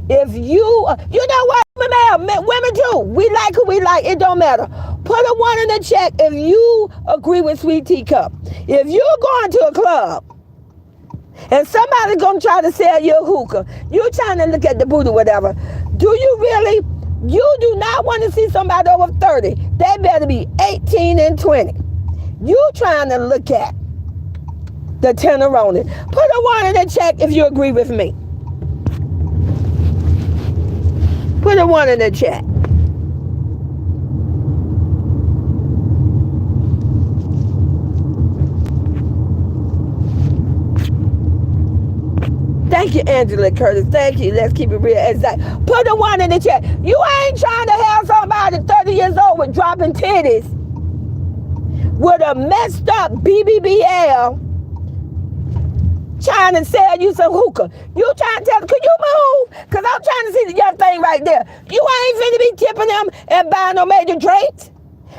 if you know what? Women too. We like who we like. It don't matter. Put a 1 in the chat if you agree with Sweet Teacup. If you're going to a club, and somebody's going to try to sell you a hookah, you trying to look at the booty, whatever. Do you really? You do not want to see somebody over 30. They better be 18 and 20. You trying to look at the tenderoni. Put a 1 in the chat if you agree with me. Put a 1 in the chat. Thank you, Angela Curtis. Thank you. Let's keep it real exact. Put a 1 in the chat. You ain't trying to have somebody 30 years old with dropping titties with a messed up BBBL trying to sell you some hookah. You trying to tell them, could you move? Because I'm trying to see the young thing right there. You ain't finna be tipping them and buying no major drinks.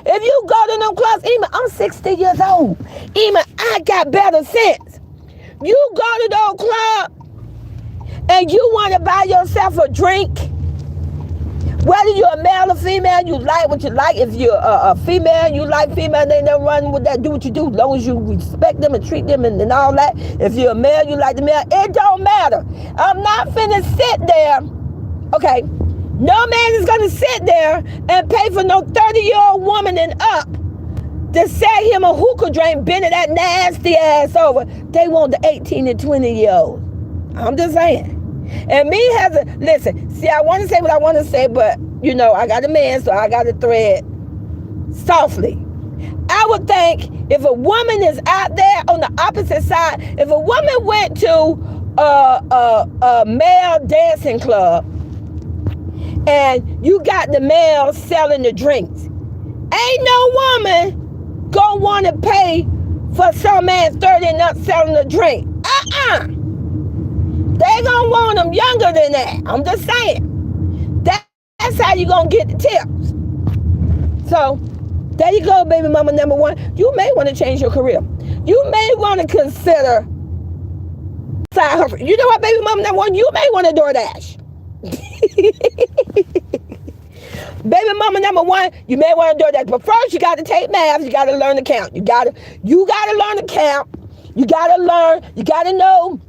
If you go to them clubs, even I'm 60 years old. Even I got better sense. You go to those clubs and you want to buy yourself a drink, whether you're a male or female, you like what you like. If you're a female, you like female, they never run with that, do what you do, as long as you respect them and treat them and all that. If you're a male, you like the male, it don't matter. I'm not finna sit there, okay, no man is gonna sit there and pay for no 30-year-old woman and up to sell him a hookah drink, bending that nasty ass over. They want the 18 and 20-year-old. I'm just saying. And me listen, see, I want to say what I want to say, but, I got a man, so I got to thread softly. I would think if a woman is out there on the opposite side, if a woman went to a male dancing club and you got the males selling the drinks, ain't no woman gonna want to pay for some man 30 and up selling a drink. They gonna want them younger than that. I'm just saying. That's how you gonna get the tips. So, there you go, baby mama number one. You may want to change your career. You may want to consider side hustle. You know what, baby mama number one? You may want to DoorDash. Baby mama number one, you may want to do that. But first, you got to take math. You got to learn to count. You got to learn to count. You got to learn. You got to know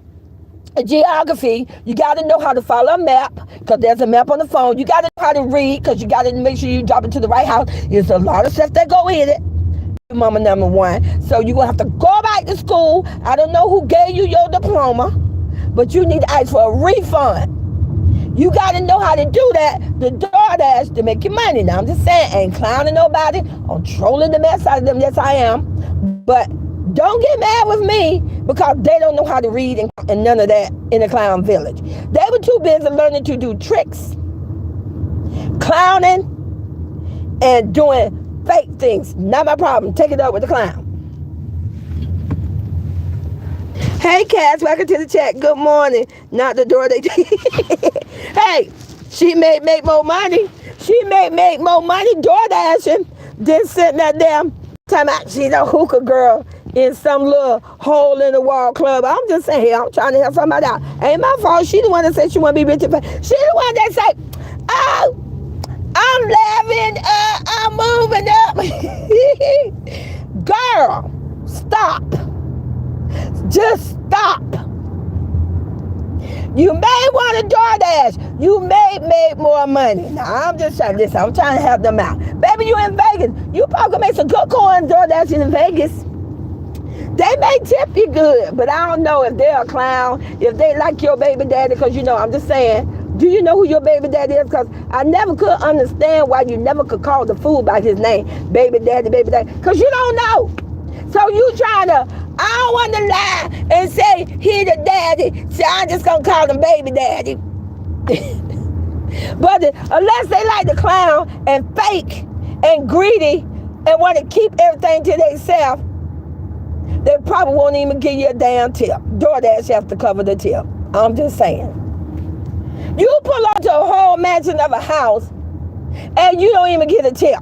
geography. You got to know how to follow a map, because there's a map on the phone. You got to know how to read, because you got to make sure you drop it to the right house. There's a lot of stuff that go in it. Mama number one. So you're going to have to go back to school. I don't know who gave you your diploma, but you need to ask for a refund. You got to know how to do that, the DoorDash, to make your money. Now, I'm just saying, I ain't clowning nobody. I'm trolling the mess out of them. Yes, I am. But don't get mad with me, because they don't know how to read and none of that in the clown village. They were too busy learning to do tricks, clowning, and doing fake things. Not my problem. Take it up with the clown. Hey, Cass, welcome to the chat. Good morning. Not the door they Hey, she may make more money. She may make more money door dashing than sitting that damn time out. She's a hookah girl in some little hole in the wall club. I'm just saying, hey, I'm trying to help somebody out. Ain't my fault. She the one that said she want to be rich and famous. She the one that said, oh, I'm laughing, I'm moving up. Girl, stop. Just stop. You may want to DoorDash. You may make more money. Now, I'm just trying to listen. I'm trying to help them out. Baby, you in Vegas. You probably can make some good coin DoorDashing in Vegas. They may tip you good, but I don't know if they're a clown, if they like your baby daddy, because, you know, I'm just saying, do you know who your baby daddy is? Because I never could understand why you never could call the fool by his name. Baby daddy, because you don't know. So you trying to, I don't want to lie and say he the daddy, so I'm just going to call him baby daddy. But unless they like to clown and fake and greedy and want to keep everything to themselves, they probably won't even give you a damn tip. DoorDash has to cover the tip. I'm just saying. You pull up to a whole mansion of a house and you don't even get a tip.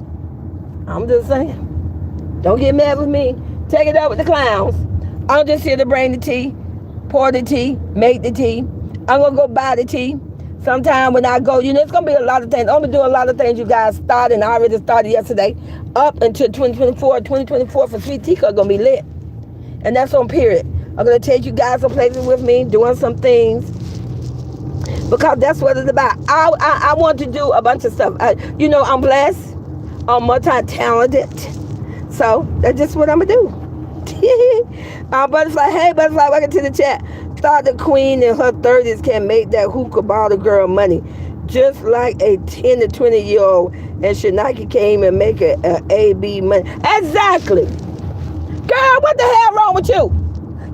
I'm just saying. Don't get mad with me. Take it up with the clowns. I'm just here to bring the tea, pour the tea, make the tea. I'm going to go buy the tea. Sometime when I go, you know, it's going to be a lot of things. I'm going to do a lot of things you guys started, and I already started yesterday, up until 2024. 2024 for Sweet Tea going to be lit. And that's on period. I'm going to take you guys some places with me, doing some things, because that's what it's about. I want to do a bunch of stuff. You know, I'm blessed. I'm multi-talented. So that's just what I'm going to do. Butterfly, hey, Butterfly, welcome to the chat. Thought the queen in her 30s can make that hookah bottle girl money, just like a 10 to 20-year-old, and Shanaki came and make a AB money. Exactly. Girl, what the hell wrong with you?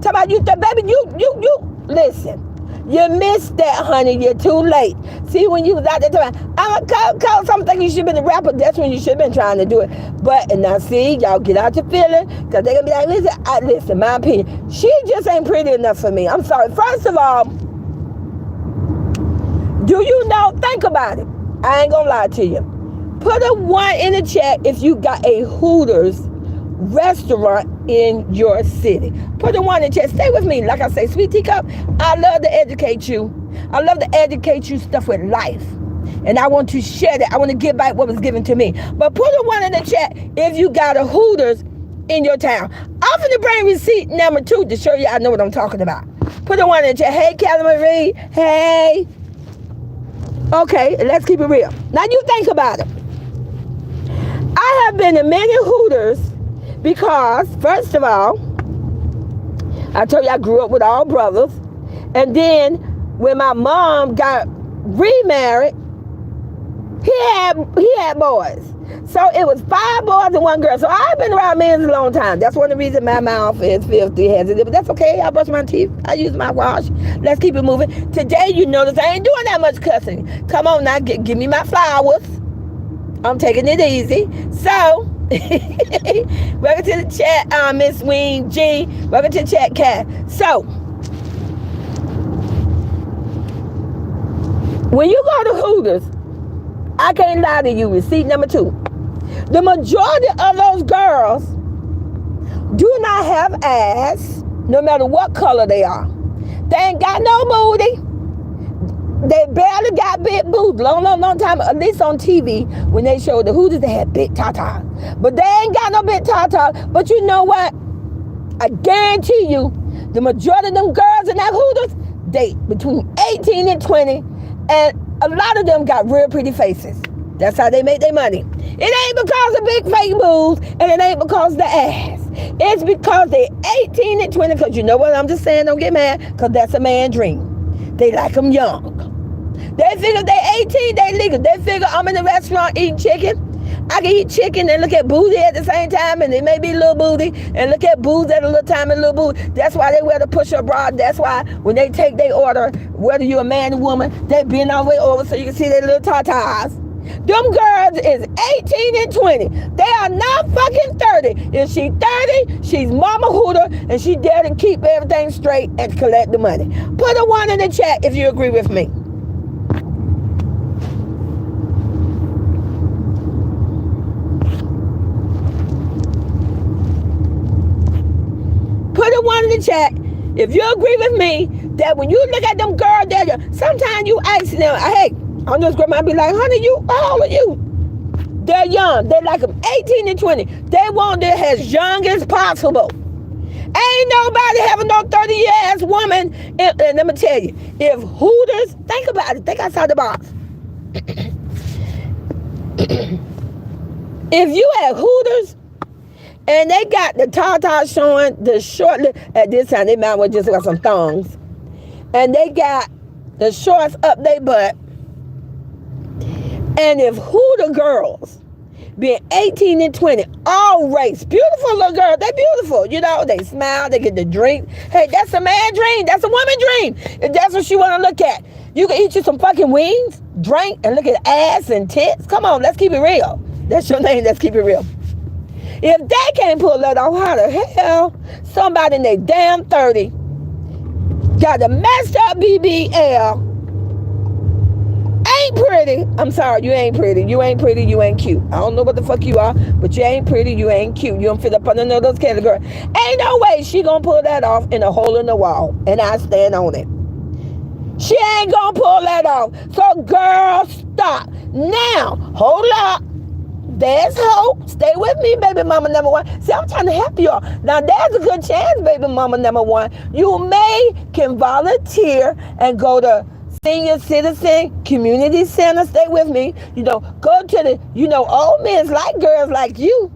Talk about you, baby, you, listen. You missed that, honey. You're too late. See, when you was out there talking, I'm going to call something you should have been a rapper, that's when you should have been trying to do it. But, and now see, y'all get out your feeling, because they're going to be like, listen, my opinion, she just ain't pretty enough for me. I'm sorry. First of all, do you know, think about it. I ain't going to lie to you. Put a 1 in the chat if you got a Hooters restaurant in your city. Put a 1 in the chat. Stay with me. Like I say, Sweet Teacup, I love to educate you. I love to educate you stuff with life. And I want to share that. I want to give back what was given to me. But put a 1 in the chat if you got a Hooters in your town. I'm going to bring receipt number 2 to show you I know what I'm talking about. Put a 1 in the chat. Hey, Kelly Marie. Hey. Okay, let's keep it real. Now you think about it. I have been in many Hooters because, first of all, I told you I grew up with all brothers. And then when my mom got remarried, he had boys. So it was 5 boys and 1 girl. So I've been around men a long time. That's one of the reasons my mouth is filthy. But that's okay. I brush my teeth. I use my wash. Let's keep it moving. Today, you notice I ain't doing that much cussing. Come on now, give me my flowers. I'm taking it easy. So, welcome to the chat, Miss Wing G. Welcome to the chat, Cat. So, when you go to Hooters, I can't lie to you, receipt number 2. The majority of those girls do not have ass, no matter what color they are. They ain't got no booty. They barely Hooters got big boobs. Long time, at least on TV, when they showed the Hooters, they had big tatas. But they ain't got no big tatas. But you know what? I guarantee you, the majority of them girls in that Hooters, they between 18 and 20, and a lot of them got real pretty faces. That's how they make their money. It ain't because of big fake boobs, and it ain't because of the ass. It's because they 18 and 20, because you know what I'm just saying, don't get mad, because that's a man's dream. They like them young. They figure they 18, they legal. They figure I'm in the restaurant eating chicken. I can eat chicken and look at booty at the same time, and it may be a little booty, and look at boobs at a little time and a little booty. That's why they wear the push-up bra. That's why when they take their order, whether you're a man or woman, they bend all the way over so you can see their little tatas. Them girls is 18 and 20. They are not fucking 30. If she 30, she's Mama Hooter, and she there to keep everything straight and collect the money. Put a 1 in the chat if you agree with me. Put a 1 in the chat if you agree with me that when you look at them girls, sometimes you ask them, hey, I'm just going to be like, honey, how old are you? They're young. They're like 18 and 20. They want it as young as possible. Ain't nobody having no 30-year-ass woman. And let me tell you, if Hooters, think about it. Think outside the box. If you at Hooters, and they got the tatas showing the short, at this time, they might well just got some thongs. And they got the shorts up their butt. And if Hooter girls, being 18 and 20, all race, beautiful little girls, they beautiful, you know, they smile, they get the drink. Hey, that's a man dream, that's a woman dream. If that's what you want to look at. You can eat you some fucking wings, drink, and look at ass and tits. Come on, let's keep it real. That's your name, let's keep it real. If they can't pull that off, how the hell somebody in their damn 30 got a messed up BBL, ain't pretty. I'm sorry, you ain't pretty. You ain't pretty, you ain't cute. I don't know what the fuck you are, but you ain't pretty, you ain't cute. You don't fit up under none of those categories. Ain't no way she gonna pull that off in a hole in the wall, and I stand on it. She ain't gonna pull that off. So girl, stop. Now, hold up. There's hope. Stay with me, baby mama number 1. See, I'm trying to help y'all. Now, there's a good chance, baby mama number 1. You can volunteer and go to senior citizen community center. Stay with me. Go to the, old men like girls like you.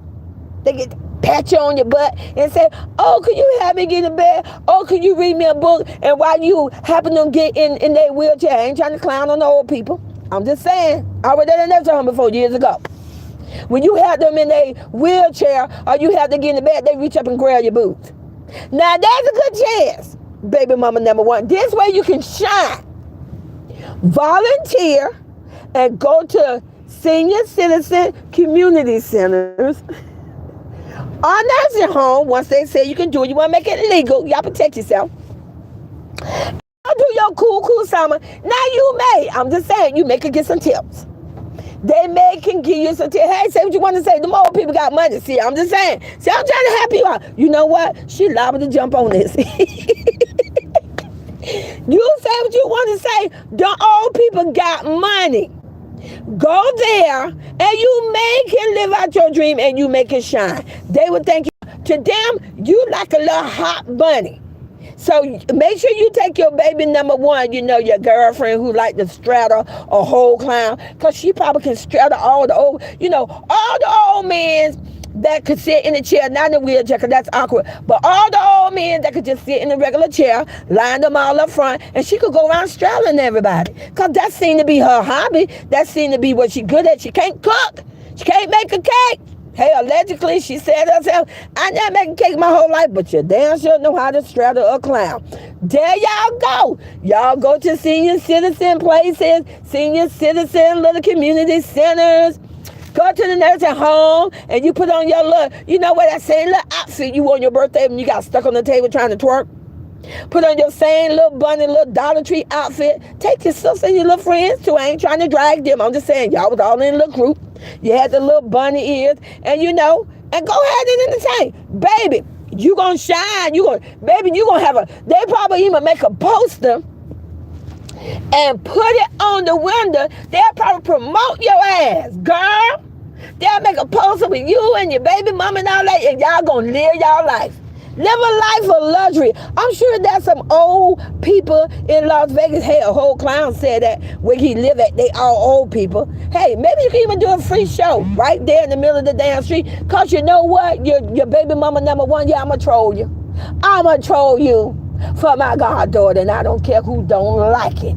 They get to pat you on your butt and say, oh, can you help me get in bed? Oh, can you read me a book? And while you happen to get in their wheelchair, I ain't trying to clown on the old people. I'm just saying. I was at a nursing home before years ago. When you have them in a wheelchair or you have to get in the bed, they reach up and grab your boobs. Now, there's a good chance, baby mama number 1. This way you can shine. Volunteer and go to senior citizen community centers or nursing home. Once they say you can do it, you want to make it legal. Y'all protect yourself. I'll do your cool summer. Now you may. I'm just saying, you may could get some tips. They can give you some tips. Hey, say what you want to say. The more people got money. See, I'm just saying. See, I'm trying to help you out. You know what? She liable to jump on this. You say what you want to say. The old people got money. Go there, and you can live out your dream, and you make it shine. They would think to them, you like a little hot bunny. So make sure you take your baby number 1, your girlfriend who like to straddle a whole clown, because she probably can straddle all the old men that could sit in a chair, not in a wheelchair, because that's awkward, but all the old men that could just sit in a regular chair, line them all up front, and she could go around straddling everybody, because that seemed to be her hobby. That seemed to be what she good at. She can't cook. She can't make a cake. Hey, allegedly, she said herself, I never make a cake my whole life, but you damn sure know how to straddle a clown. There y'all go. Y'all go to senior citizen places, senior citizen little community centers. Go to the nursing home, and you put on your little, that same little outfit you wore on your birthday when you got stuck on the table trying to twerk. Put on your same little bunny, little Dollar Tree outfit. Take your sister and your little friends too. I ain't trying to drag them. I'm just saying, y'all was all in a little group. You had the little bunny ears, and and go ahead and entertain. Baby, you gonna shine. You gonna have they probably even make a poster and put it on the window, they'll probably promote your ass, girl. They'll make a poster with you and your baby mama and all that, and y'all gonna live y'all life. Live a life of luxury. I'm sure there's some old people in Las Vegas. Hey, a whole clown said that where he live at, they all old people. Hey, maybe you can even do a free show right there in the middle of the damn street. Because you know what? Your baby mama number one, yeah, I'm going to troll you. I'm going to troll you for my goddaughter, and I don't care who don't like it.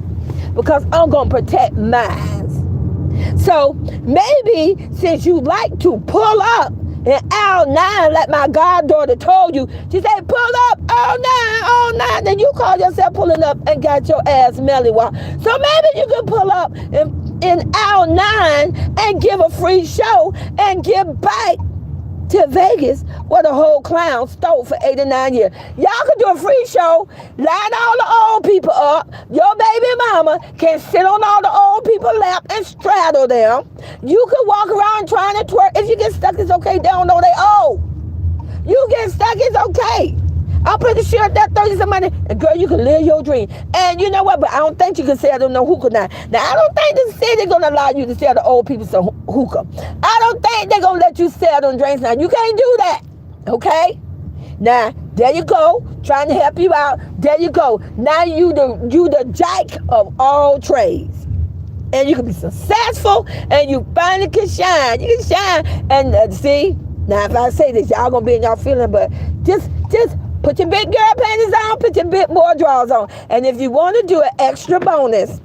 Because I'm going to protect mine. So maybe since you like to pull up in aisle 9, like my goddaughter told you, she said, pull up aisle 9, then you call yourself pulling up and got your ass melly walk. So maybe you can pull up in aisle 9 and give a free show and give back to Vegas where the whole clown stole for 8 or 9 years. Y'all can do a free show, line all the old people up. Your baby mama can sit on all the old people's lap and straddle them. You can walk around trying to twerk. If you get stuck, it's okay. They don't know they old. You get stuck, it's okay. I'm pretty sure that 30 some money, and girl, you can live your dream. And you know what? But I don't think you can sell them no hookah now. Now, I don't think the city gonna allow you to sell the old people some hookah. I don't think they're gonna let you sell them drinks now. You can't do that. Okay? Now, there you go. Trying to help you out. There you go. Now you the jack of all trades. And you can be successful, and you finally can shine. You can shine. And see, now if I say this, y'all gonna be in y'all feeling, but just put your big girl panties on, put your big boy drawers on. And if you want to do an extra bonus,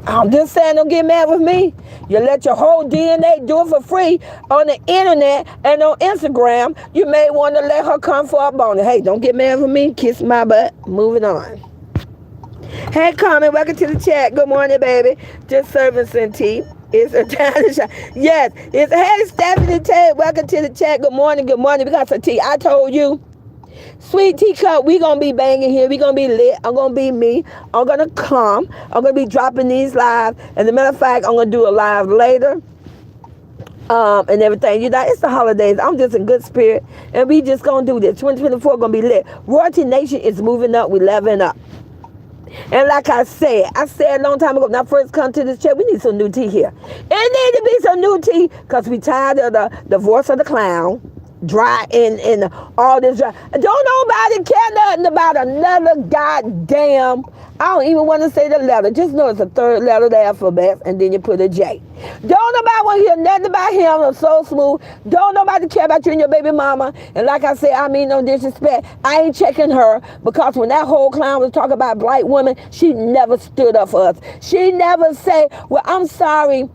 I'm just saying, don't get mad with me. You let your whole DNA do it for free on the internet and on Instagram. You may want to let her come for a bonus. Hey, don't get mad with me. Kiss my butt. Moving on. Hey, Carmen, welcome to the chat. Good morning, baby. Just serving some tea. It's a time to shine. Yes, it's hey, Stephanie Ted. Welcome to the chat. Good morning, good morning. We got some tea. I told you. Sweet Teacup, we going to be banging here. We going to be lit. I'm going to be me. I'm going to come. I'm going to be dropping these live. And as a matter of fact, I'm going to do a live later. And everything. You know, it's the holidays. I'm just in good spirit. And we just going to do this. 2024 going to be lit. Royalty Nation is moving up. We leveling up. And like I said a long time ago, when I first come to this chat, we need some new tea here. It need to be some new tea because we tired of the voice of the clown. Dry and all this dry. Don't nobody care nothing about another goddamn, I don't even want to say the letter. Just know it's the third letter of the alphabet, and then you put a J. Don't nobody want to hear nothing about him. It's so smooth. Don't nobody care about you and your baby mama. And like I said, I mean no disrespect. I ain't checking her because when that whole clown was talking about black women, she never stood up for us. She never said, well, I'm sorry.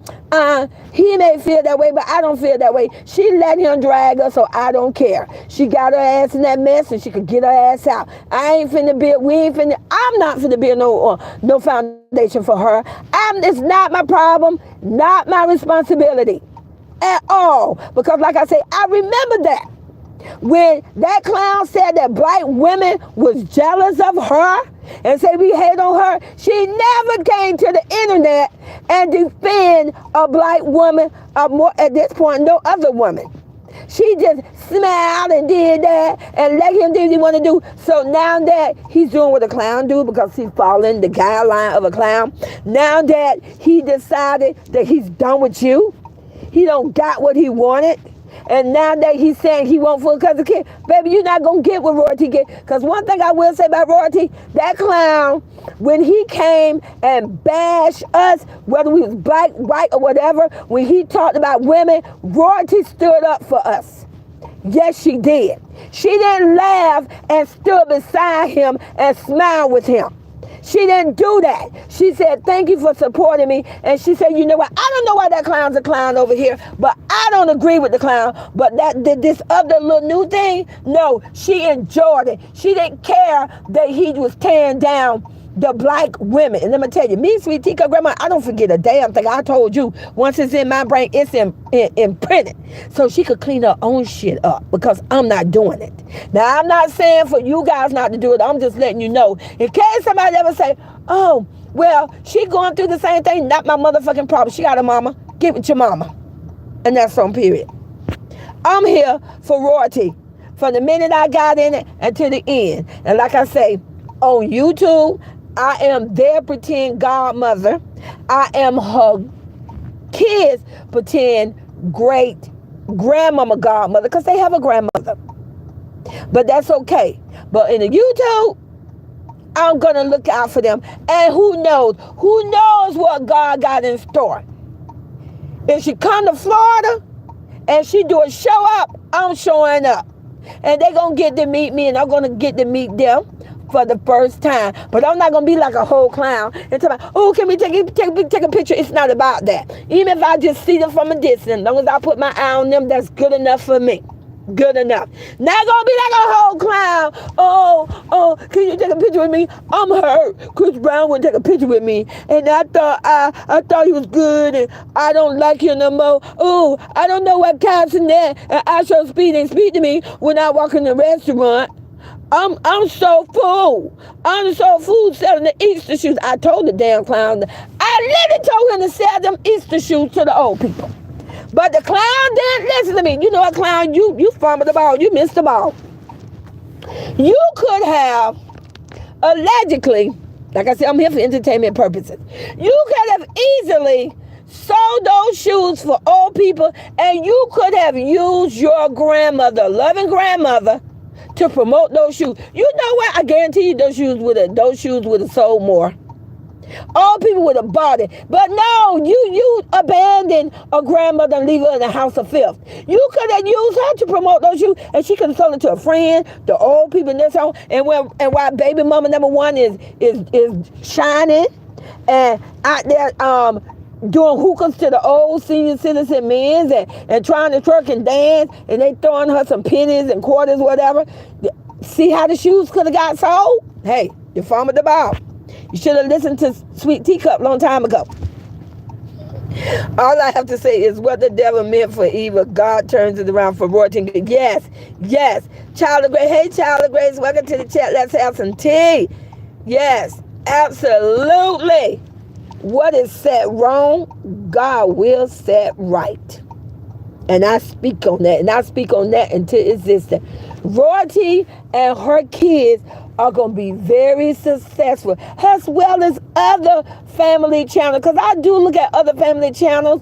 He may feel that way, but I don't feel that way. She let him drag her, so I don't care. She got her ass in that mess, and she could get her ass out. I ain't finna build. I'm not finna build no foundation for her. It's not my problem, not my responsibility at all. Because, like I say, I remember that when that clown said that black women was jealous of her and said we hate on her, she never came to the internet and defend a black woman or more at this point, no other woman. She just smiled and did that and let him do what he want to do. So now that he's doing what a clown do because he's following the guideline of a clown, now that he decided that he's done with you, he don't got what he wanted, and now that he's saying he won't full cousin kid, baby, you're not going to get what Royalty get. Because one thing I will say about Royalty, that clown, when he came and bashed us, whether we was black, white, or whatever, when he talked about women, Royalty stood up for us. Yes, she did. She didn't laugh and stood beside him and smiled with him. She didn't do that. She said, thank you for supporting me. And she said, you know what? I don't know why that clown's a clown over here, but I don't agree with the clown. But this other little new thing, no, she enjoyed it. She didn't care that he was tearing down the black women. And let me tell you, me, Sweet Tika, Grandma, I don't forget a damn thing. I told you, once it's in my brain, it's imprinted. So she could clean her own shit up because I'm not doing it. Now, I'm not saying for you guys not to do it. I'm just letting you know. In case somebody ever say, oh, well, she going through the same thing. Not my motherfucking problem. She got a mama. Give it to mama. And that's on period. I'm here for Royalty from the minute I got in it until the end. And like I say, on YouTube, I am their pretend godmother. I am her kids' pretend great grandmama godmother, because they have a grandmother. But that's okay. But in the YouTube, I'm going to look out for them. And who knows? Who knows what God got in store? If she come to Florida and she do a show up, I'm showing up. And they're going to get to meet me, and I'm going to get to meet them for the first time. But I'm not going to be like a whole clown and tell me, oh, can we take a picture? It's not about that. Even if I just see them from a distance, as long as I put my eye on them, that's good enough for me. Good enough. Not gonna be like a whole clown. Oh, can you take a picture with me? I'm hurt. Chris Brown wouldn't take a picture with me, and I thought he was good, and I don't like him no more. Oh, I don't know what counts in there. And I show speed and speak to me when I walk in the restaurant. I'm so full. I'm so full selling the Easter shoes. I told the damn clown. I literally told him to sell them Easter shoes to the old people. But the clown didn't listen to me. You know what, clown? You fumbled the ball. You missed the ball. You could have, allegedly, like I said, I'm here for entertainment purposes. You could have easily sold those shoes for old people, and you could have used your grandmother, loving grandmother, to promote those shoes. You know what? I guarantee you those shoes would have sold more. All people would have bought it. But no, you abandoned a grandmother and leave her in the house of filth. You could have used her to promote those shoes, and she could have sold it to a friend, the old people in this home. And while baby mama number one is shining and out there doing hookahs to the old senior citizen men and trying to twerk and dance, and they throwing her some pennies and quarters, whatever. See how the shoes could have got sold? Hey, you fumbled the ball. You should have listened to Sweet Teacup a long time ago. All I have to say is what the devil meant for evil, God turns it around for royalty. Yes. Child of Grace. Hey, Child of Grace. Welcome to the chat. Let's have some tea. Yes, absolutely. What is set wrong, God will set right. And I speak on that. And I speak on that into existence. Royalty and her kids are going to be very successful, as well as other family channels. Because I do look at other family channels.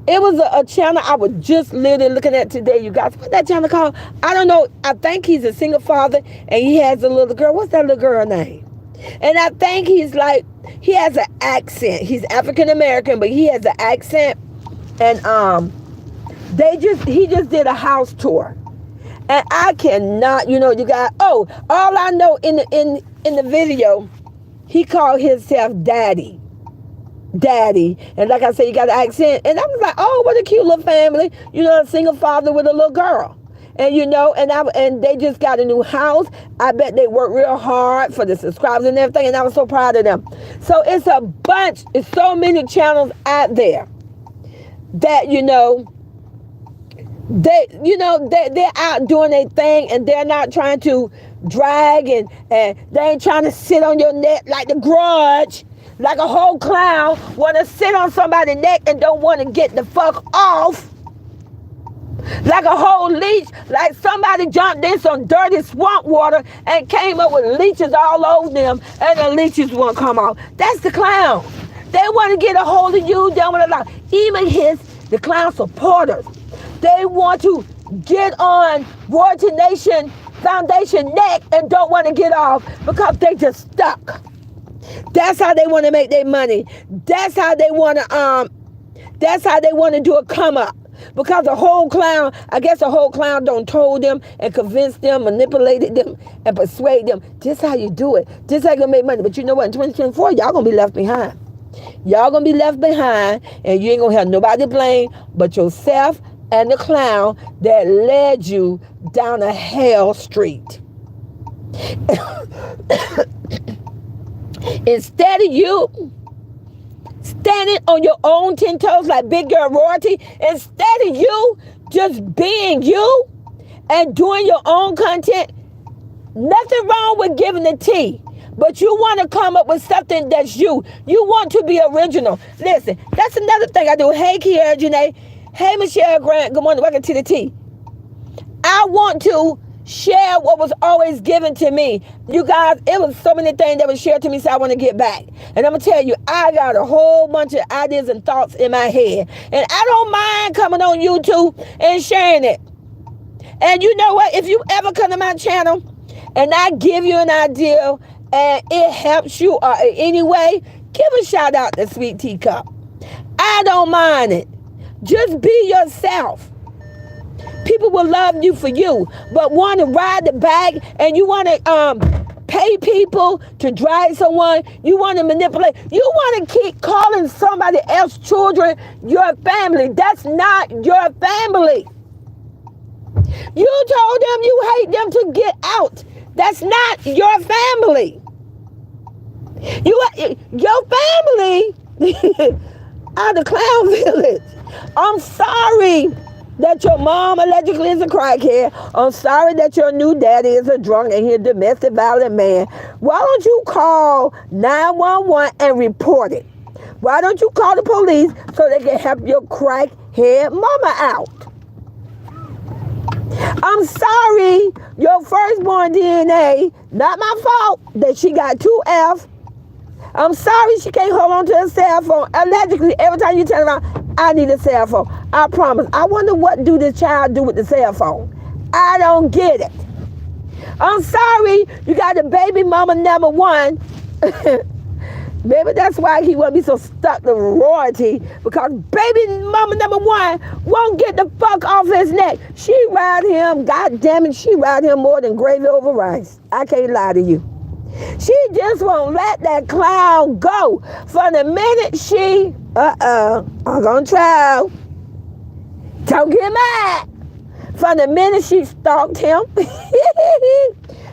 It was a channel I was just literally looking at today, you guys. What's that channel called? I don't know. I think he's a single father, and he has a little girl. What's that little girl name? And I think he has an accent. He's African American, but he has an accent. And he just did a house tour. And I cannot, you guys, all I know in the video, he called himself Daddy. And like I said, he got an accent. And I was like, oh, what a cute little family. A single father with a little girl. And, and they just got a new house. I bet they worked real hard for the subscribers and everything. And I was so proud of them. So it's so many channels out there that, they're out doing their thing, and they're not trying to drag, and they ain't trying to sit on your neck like the Grudge, like a whole clown want to sit on somebody's neck and don't want to get the fuck off, like a whole leech, like somebody jumped in some dirty swamp water and came up with leeches all over them, and the leeches won't come off. That's the clown. They want to get a hold of you. They want to even the clown supporters. They want to get on Royalty Nation Foundation neck and don't want to get off because they just stuck. That's how they want to make their money. That's how they want to do a come up. Because I guess a whole clown don't told them and convinced them, manipulated them, and persuade them. This how you do it. This how you gonna make money. But you know what? In 2024, y'all gonna be left behind. Y'all gonna be left behind, and you ain't gonna have nobody to blame but yourself and the clown that led you down a hell street. Instead of you standing on your own 10 toes like Big Girl Royalty, instead of you just being you and doing your own content, nothing wrong with giving the tea. But you want to come up with something that's you. You want to be original. Listen, that's another thing I do. Hey, Kiara Janae. Hey, Michelle Grant. Good morning. Welcome to the tea. I want to share what was always given to me. You guys, it was so many things that was shared to me, so I want to get back. And I'm going to tell you, I got a whole bunch of ideas and thoughts in my head. And I don't mind coming on YouTube and sharing it. And you know what? If you ever come to my channel and I give you an idea and it helps you in any way, give a shout out to Sweet Teacup. I don't mind it. Just be yourself. People will love you for you, but want to ride the bag and you want to pay people to drive someone. You want to manipulate. You want to keep calling somebody else's children your family. That's not your family. You told them you hate them to get out. That's not your family. Your family are the Clown Village. I'm sorry that your mom allegedly is a crackhead. I'm sorry that your new daddy is a drunk and he's a domestic violent man. Why don't you call 911 and report it? Why don't you call the police so they can help your crackhead mama out? I'm sorry, your firstborn DNA, not my fault that she got 2 F. I'm sorry she can't hold on to a cell phone. Allegedly, every time you turn around, I need a cell phone. I promise. I wonder what do this child do with the cell phone. I don't get it. I'm sorry you got a baby mama number 1. Maybe that's why he won't be so stuck to royalty, because baby mama number 1 won't get the fuck off his neck. She ride him, god damn it, she ride him more than gravy over rice. I can't lie to you. She just won't let that clown go. From the minute she, I'm gonna try. Don't get mad. From the minute she stalked him,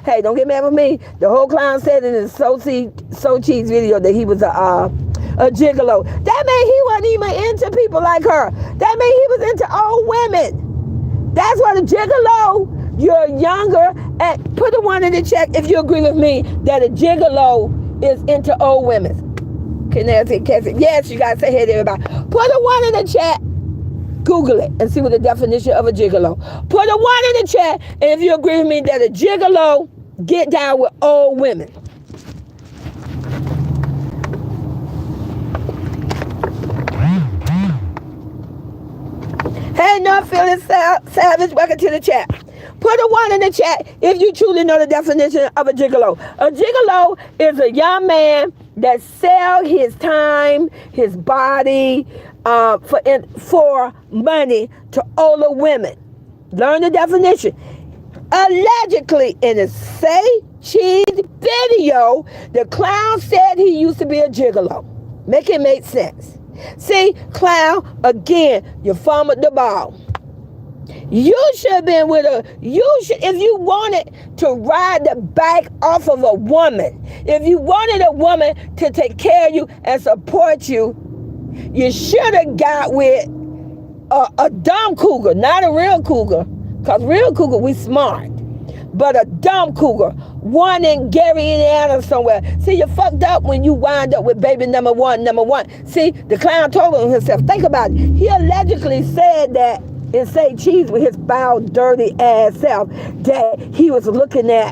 hey, don't get mad with me. The whole clown said in his So Cheese video that he was a gigolo. That meant he wasn't even into people like her. That meant he was into old women. That's what a gigolo. You're younger. And put a 1 in the chat if you agree with me that a gigolo is into old women. Yes, you guys say hey to everybody. Put a 1 in the chat. Google it and see what the definition of a gigolo. Put a 1 in the chat and if you agree with me that a gigolo get down with old women. Hey, not feeling savage, welcome to the chat. Put a 1 in the chat if you truly know the definition of a gigolo. A gigolo is a young man that sells his time, his body, for money to older women. Learn the definition. Allegedly, in a Say Cheese video, the clown said he used to be a gigolo. Make it make sense. See, clown, again, you fumbled the ball. You should have been with if you wanted to ride the back off of a woman, if you wanted a woman to take care of you and support you, you should have got with a dumb cougar, not a real cougar, because real cougar, we smart, but a dumb cougar, one in Gary, Indiana somewhere. See, you fucked up when you wind up with baby number one. See, the clown told on himself. Think about it. He allegedly said that in Say Cheese with his foul, dirty ass self that he was looking at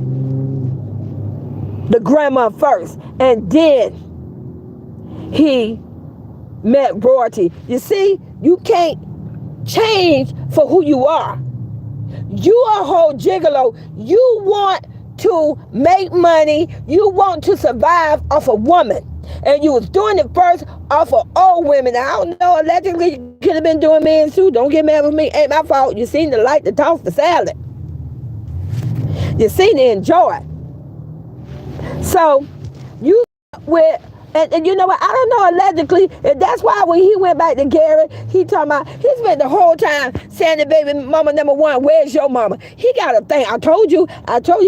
the grandma first, and then he met royalty. You see, you can't change for who you are. You are a whole gigolo. You want to make money. You want to survive off a woman. And you was doing it first off of old women. I don't know, allegedly you could have been doing men too. Don't get mad with me. Ain't my fault. You seem to like to toss the salad. You seem to enjoy it. So, you with, and you know what, I don't know allegedly, and that's why when he went back to Gary, he talking about, he spent the whole time saying to baby mama number 1, where's your mama? He got a thing. I told you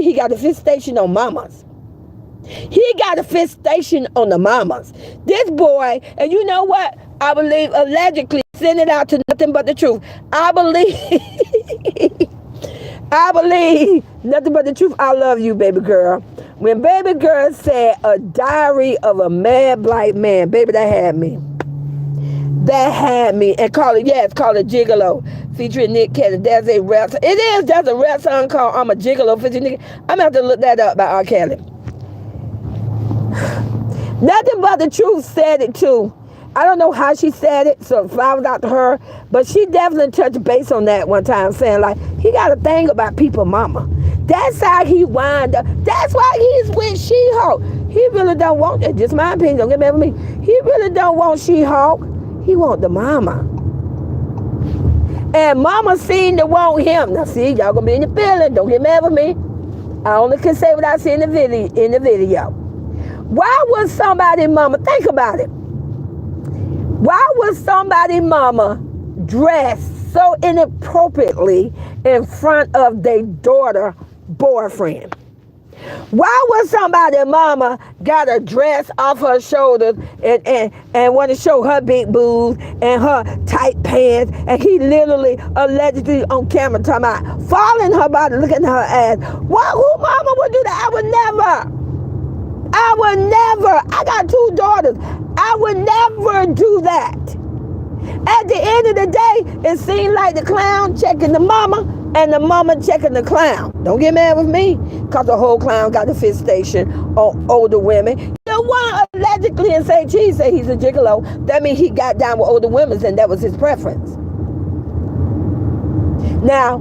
he got a fifth station on mamas. He got a fifth station on the mamas. This boy, and you know what? I believe allegedly, send it out to nothing but the truth. I believe nothing but the truth. I love you, baby girl. When baby girl said a diary of a mad black man, baby, that had me. That had me. And it's called a Gigolo, featuring Nick Cannon. There's a rap song called I'm a Gigolo, featuring Nick. I'm going to have to look that up by R. Kelly. Nothing But the Truth said it too. I don't know how she said it, so flowers out to her. But she definitely touched base on that one time, saying like, he got a thing about people mama. That's how he wind up. That's why he's with She-Hulk. He really don't want it. Just my opinion, don't get mad with me. He really don't want She-Hulk. He want the mama. And mama seemed to want him. Now see, y'all gonna be in the feeling. Don't get mad with me. I only can say what I see in the video. Why was somebody mama, think about it. Why was somebody mama dressed so inappropriately in front of their daughter boyfriend? Why was somebody mama got a dress off her shoulders and want to show her big boobs and her tight pants, and he literally allegedly on camera talking about following her body, looking at her ass? Why? Who mama would do that? I would never. I got 2 daughters. I would never do that. At the end of the day, it seemed like the clown checking the mama and the mama checking the clown. Don't get mad with me, because the whole clown got the fifth station on older women. The one allegedly in St. Cheese say he's a gigolo. That means he got down with older women and that was his preference. Now,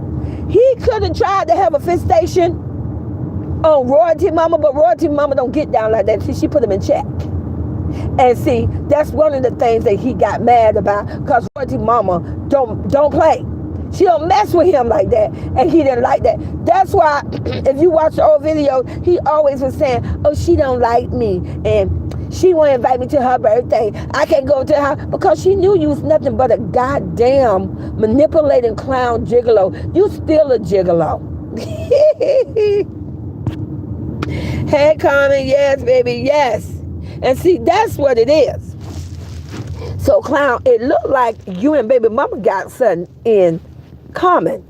he could have tried to have a fifth station on Royalty Mama, but Royalty Mama don't get down like that. She put him in check. And see, that's one of the things that he got mad about, because Royalty Mama don't play. She don't mess with him like that, and he didn't like that. That's why, if you watch the old video, he always was saying, oh, she don't like me, and she won't invite me to her birthday. I can't go to her, because she knew you was nothing but a goddamn manipulating clown gigolo. You still a gigolo. Hey, Carmen, yes, baby, yes. And see, that's what it is. So, clown, it looked like you and baby mama got something in common.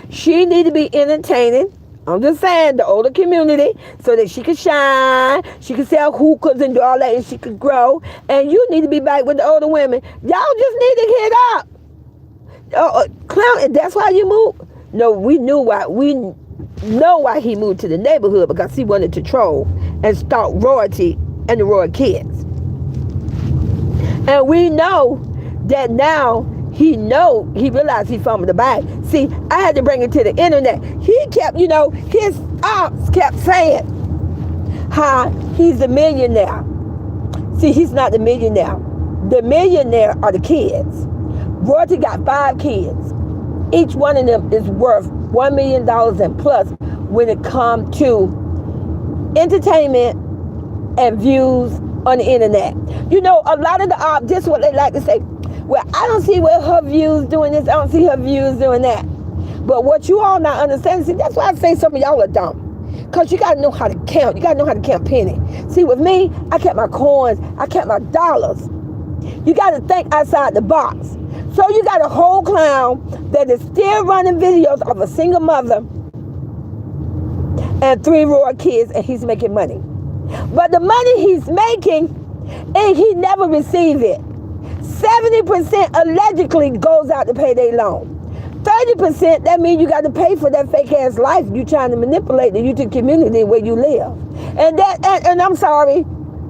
She need to be entertaining, I'm just saying, the older community, so that she could shine, she could sell hookahs and do all that, and she could grow. And you need to be back with the older women. Y'all just need to hit up. Clown, and that's why you moved? No, we know why he moved to the neighborhood, because he wanted to troll and stalk Royalty and the Royal kids. And we know that now he realized he fumbled the bag. See, I had to bring it to the internet. He kept, his ops kept saying how he's a millionaire. See, he's not the millionaire. The millionaire are the kids. Royalty got 5 kids. Each one of them is worth $1 million and plus when it comes to entertainment and views on the internet. A lot of the ops, this is what they like to say. Well, I don't see where her views doing this. I don't see her views doing that. But what you all not understand, see, that's why I say some of y'all are dumb. Because you got to know how to count. You got to know how to count penny. See, with me, I kept my coins. I kept my dollars. You got to think outside the box. So you got a whole clown that is still running videos of a single mother and 3 Royal kids, and he's making money. But the money he's making, and he never received it. 70% allegedly goes out to pay their loan. 30%, that means you got to pay for that fake ass life you trying to manipulate the YouTube community where you live. And I'm sorry,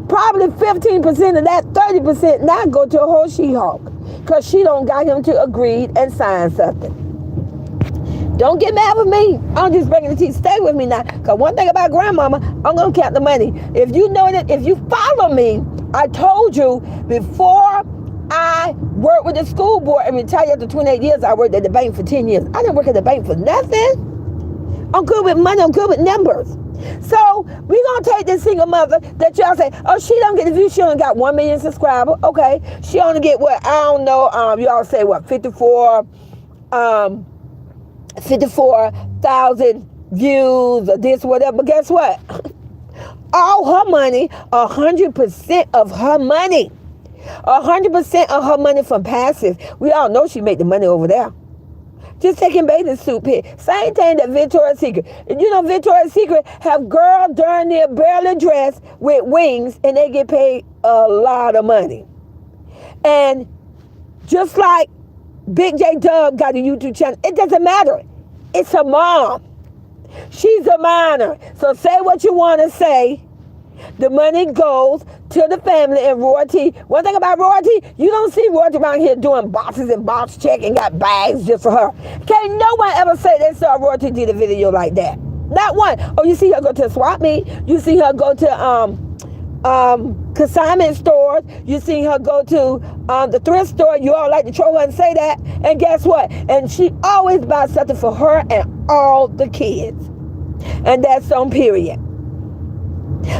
probably 15% of that 30% now go to a whole She-Hulk, because she don't got him to agree and sign something. Don't get mad with me. I'm just bringing the tea. Stay with me now. Because one thing about grandmama, I'm going to count the money. If you know that, if you follow me, I told you before I worked with the school board and retired after 28 years, I worked at the bank for 10 years. I didn't work at the bank for nothing. I'm good with money. I'm good with numbers. So we're going to take this single mother that y'all say, oh, she don't get the views. She only got 1 million subscribers. Okay. She only get what? I don't know. Y'all say what? 54,000 views or this, whatever. But guess what? All her money, 100% of her money, 100% of her money from passive. We all know she made the money over there. Just taking bathing suit pic. Same thing that Victoria's Secret. Victoria's Secret have girls darn near barely dressed with wings, and they get paid a lot of money. And Just like Big J Dub got a YouTube channel. It doesn't matter. It's her mom. She's a minor. So say what you want to say. The money goes to the family and royalty. One thing about royalty, you don't see royalty around here doing boxes and box check and got bags just for her. Can't no one ever say they saw royalty did a video like that. Not one. Oh, you see her go to a swap meet. You see her go to consignment stores. You see her go to the thrift store. You all like to troll her and say that. And guess what? And she always buys something for her and all the kids. And that's on period.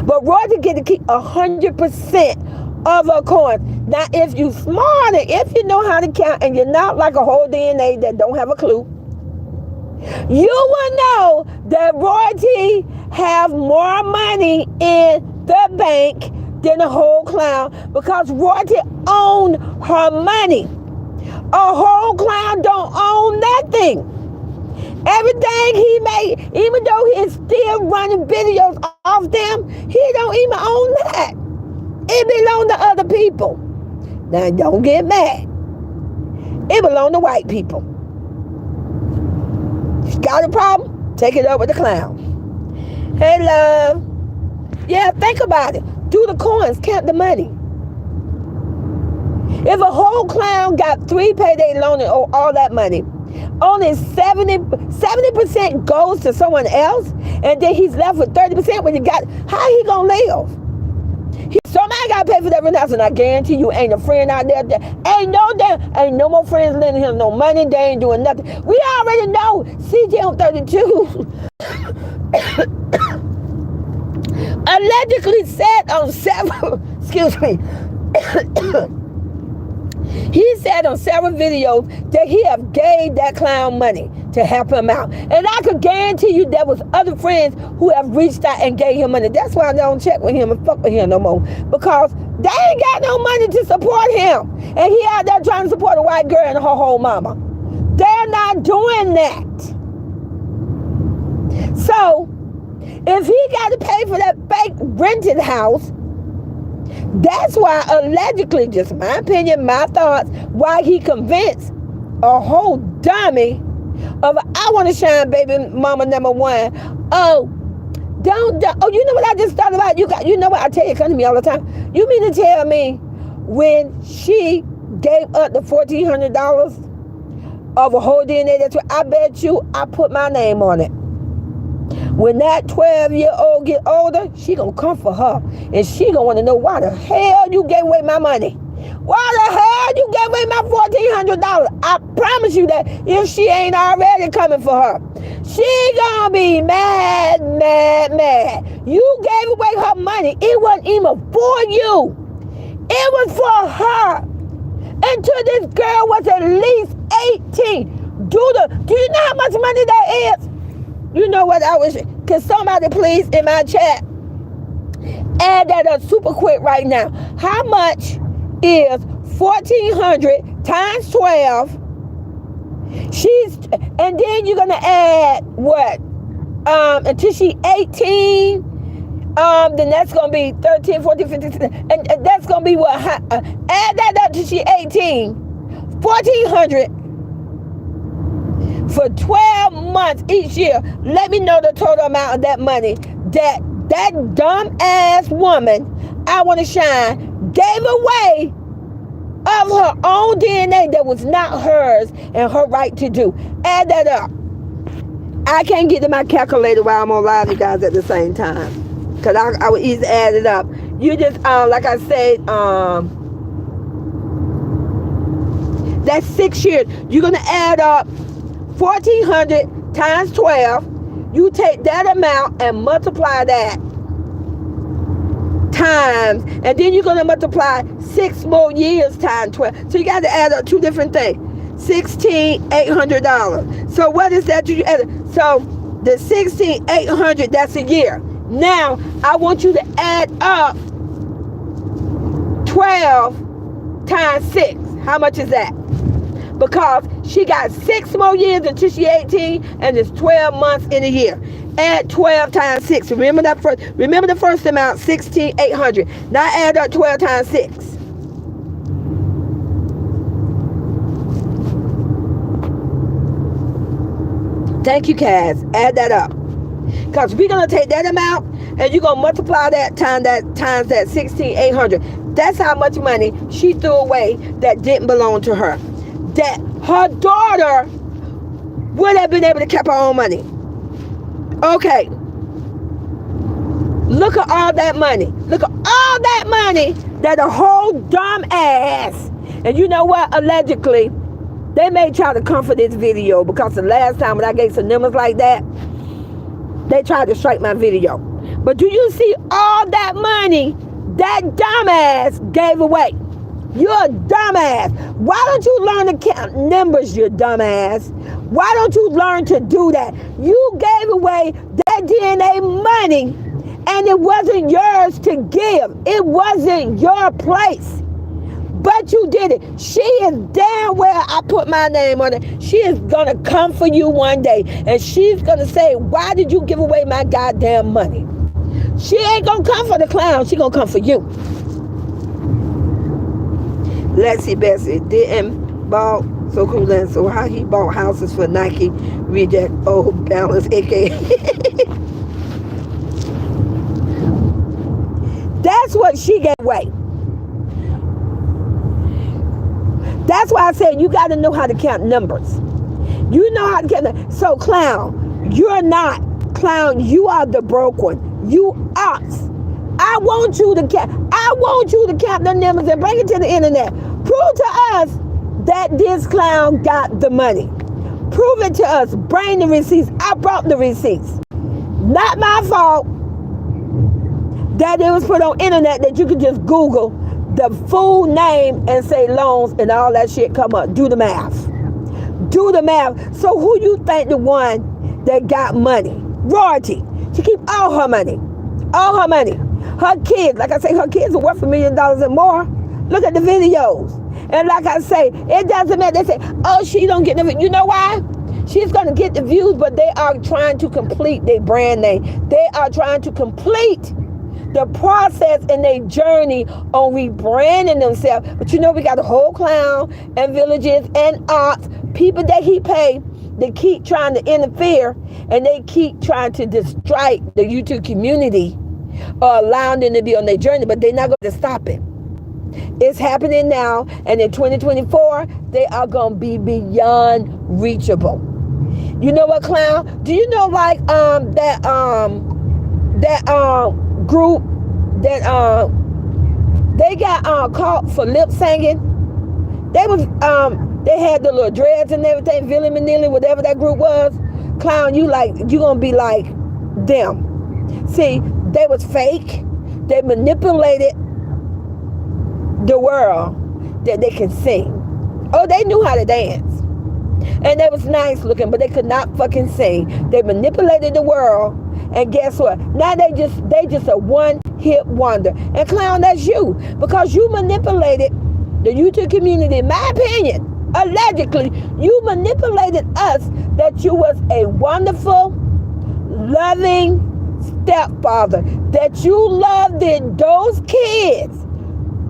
But royalty get to keep 100% of her coins. Now, if you smart and if you know how to count and you're not like a whole DNA that don't have a clue, you will know that royalty have more money in the bank than a whole clown because royalty own her money. A whole clown don't own nothing. Everything he made, even though he's still running videos off them, he don't even own that. It belongs to other people. Now, don't get mad. It belongs to white people. Got a problem? Take it up with the clown. Hey, love. Yeah, think about it. Do the coins, count the money. If a whole clown got 3 payday loans and all that money, only 70% goes to someone else, and then he's left with 30% when you got, how he gonna live? Somebody gotta pay for that rent house, and I guarantee you ain't a friend out there. Ain't no more friends lending him no money. They ain't doing nothing. We already know CJ on 32 allegedly said on several, excuse me, he said on several videos that he have gave that clown money to help him out. And I could guarantee you there was other friends who have reached out and gave him money. That's why I don't check with him and fuck with him no more. Because they ain't got no money to support him. And he out there trying to support a white girl and her whole mama. They're not doing that. So, if he got to pay for that fake rented house, that's why allegedly, just my opinion, my thoughts, why he convinced a whole dummy of I want to shine baby mama number one. Oh, you know what I just thought about? You know what I tell you, come to me all the time. You mean to tell me when she gave up the $1,400 of a whole DNA, that's what I bet you I put my name on it. When that 12-year-old get older, she gonna come for her. And she gonna want to know why the hell you gave away my money. Why the hell you gave away my $1,400? I promise you that if she ain't already coming for her, she gonna be mad. You gave away her money. It wasn't even for you. It was for her. Until this girl was at least 18. Do you know how much money that is? You know what I wish? Can somebody please in my chat add that up super quick right now? How much is 1,400 times 12? And then you're gonna add what? Until she's 18. Then that's gonna be 13, 14, 15, and that's gonna be what? Add that up till she's 18. 1,400. For 12 months each year. Let me know the total amount of that money that dumb ass woman, I want to shine, gave away of her own DNA that was not hers and her right to do. Add that up. I can't get to my calculator while I'm on live, you guys, at the same time, because I would easily add it up. You just like I said, that's 6 years. You're gonna add up 1,400 times 12, you take that amount and multiply that times, and then you're going to multiply 6 more years times 12. So you got to add up 2 different things. $1,800. So what is that? So the $1,800, that's a year. Now, I want you to add up 12 times 6. How much is that? Because she got 6 more years until she's 18, and it's 12 months in a year. Add 12 times 6. Remember the first amount, 16,800. Now add up 12 times 6. Thank you, Kaz. Add that up. Because we're going to take that amount and you're going to multiply that times that 16,800. That's how much money she threw away that didn't belong to her. That her daughter would have been able to keep her own money. Okay. Look at all that money. Look at all that money that a whole dumb ass. And you know what? Allegedly, they may try to come for this video because the last time when I gave some numbers like that, they tried to strike my video. But do you see all that money that dumbass gave away? You're a dumbass. Why don't you learn to count numbers, you dumbass? Why don't you learn to do that? You gave away that DNA money and it wasn't yours to give. It wasn't your place. But you did it. She is damn well, I put my name on it. She is going to come for you one day. And she's going to say, why did you give away my goddamn money? She ain't going to come for the clown. She going to come for you. Lexi Bessie didn't bought so cool and so how he bought houses for Nike reject old balance aka. That's what she gave away. That's why I said you got to know how to count numbers. You know how to count. So clown, you're not clown. You are the broke one. You us. I want you to count. I want you to count the numbers and bring it to the internet. Prove to us that this clown got the money. Prove it to us. Bring the receipts. I brought the receipts. Not my fault that it was put on internet that you could just Google the full name and say loans and all that shit come up. Do the math. Do the math. So who you think the one that got money? Royalty. She keep all her money. All her money. Her kids, like I say, her kids are worth $1 million and more. Look at the videos. And like I say, it doesn't matter. They say, oh, she don't get the, you know why? She's going to get the views, but they are trying to complete their brand name. They are trying to complete the process and their journey on rebranding themselves. But you know, we got a whole clown and villages and arts, people that he paid, they keep trying to interfere and they keep trying to distract the YouTube community or allowing them to be on their journey, but they're not going to stop it. It's happening now, and in 2024, they are going to be beyond reachable. You know what, clown? Do you know like that group that they got caught for lip singing? They was they had the little dreads and everything, Billy Manili, whatever that group was. Clown, you gonna be like them. See, they was fake. They manipulated the world that they can sing. Oh, they knew how to dance. And they was nice looking, but they could not fucking sing. They manipulated the world, and guess what? Now they just a one-hit wonder. And clown, that's you. Because you manipulated the YouTube community, in my opinion, allegedly, you manipulated us that you was a wonderful, loving stepfather, that you loved those kids,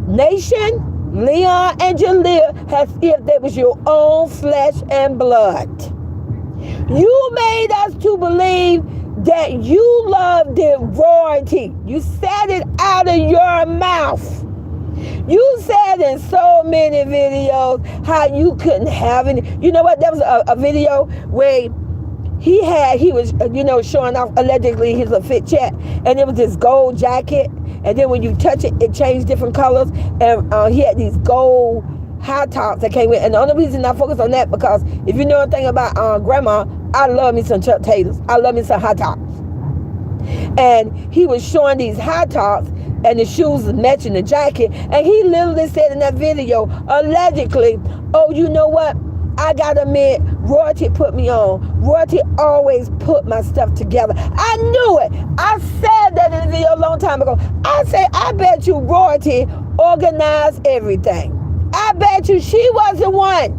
Nation, Leon, and Jaleel, as if they was your own flesh and blood. You made us to believe that you loved the royalty. You said it out of your mouth. You said in so many videos how you couldn't have any. You know what? There was a video where he was showing off allegedly his fit chat, and it was this gold jacket, and then when you touch it, it changed different colors, and he had these gold high tops that came with. And the only reason I focus on that because if you know anything about grandma, I love me some Chuck Taylors. I love me some high tops. And he was showing these high tops, and the shoes was matching the jacket, and he literally said in that video, allegedly, oh, you know what? I gotta admit, Royalty put me on. Royalty always put my stuff together. I knew it. I said that in the video a long time ago. I said, I bet you Royalty organized everything. I bet you she was the one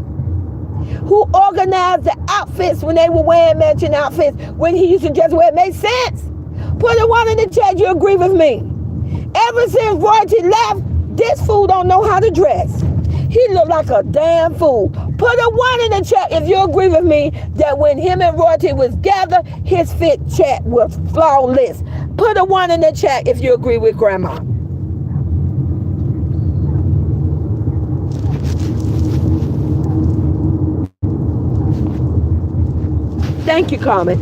who organized the outfits when they were wearing matching outfits. When he used to dress where it made sense. Put a one in the chat, you agree with me. Ever since Royalty left, this fool don't know how to dress. He looked like a damn fool. Put a 1 in the chat if you agree with me that when him and Royalty was together, his fit chat was flawless. Put a 1 in the chat if you agree with Grandma. Thank you, Carmen.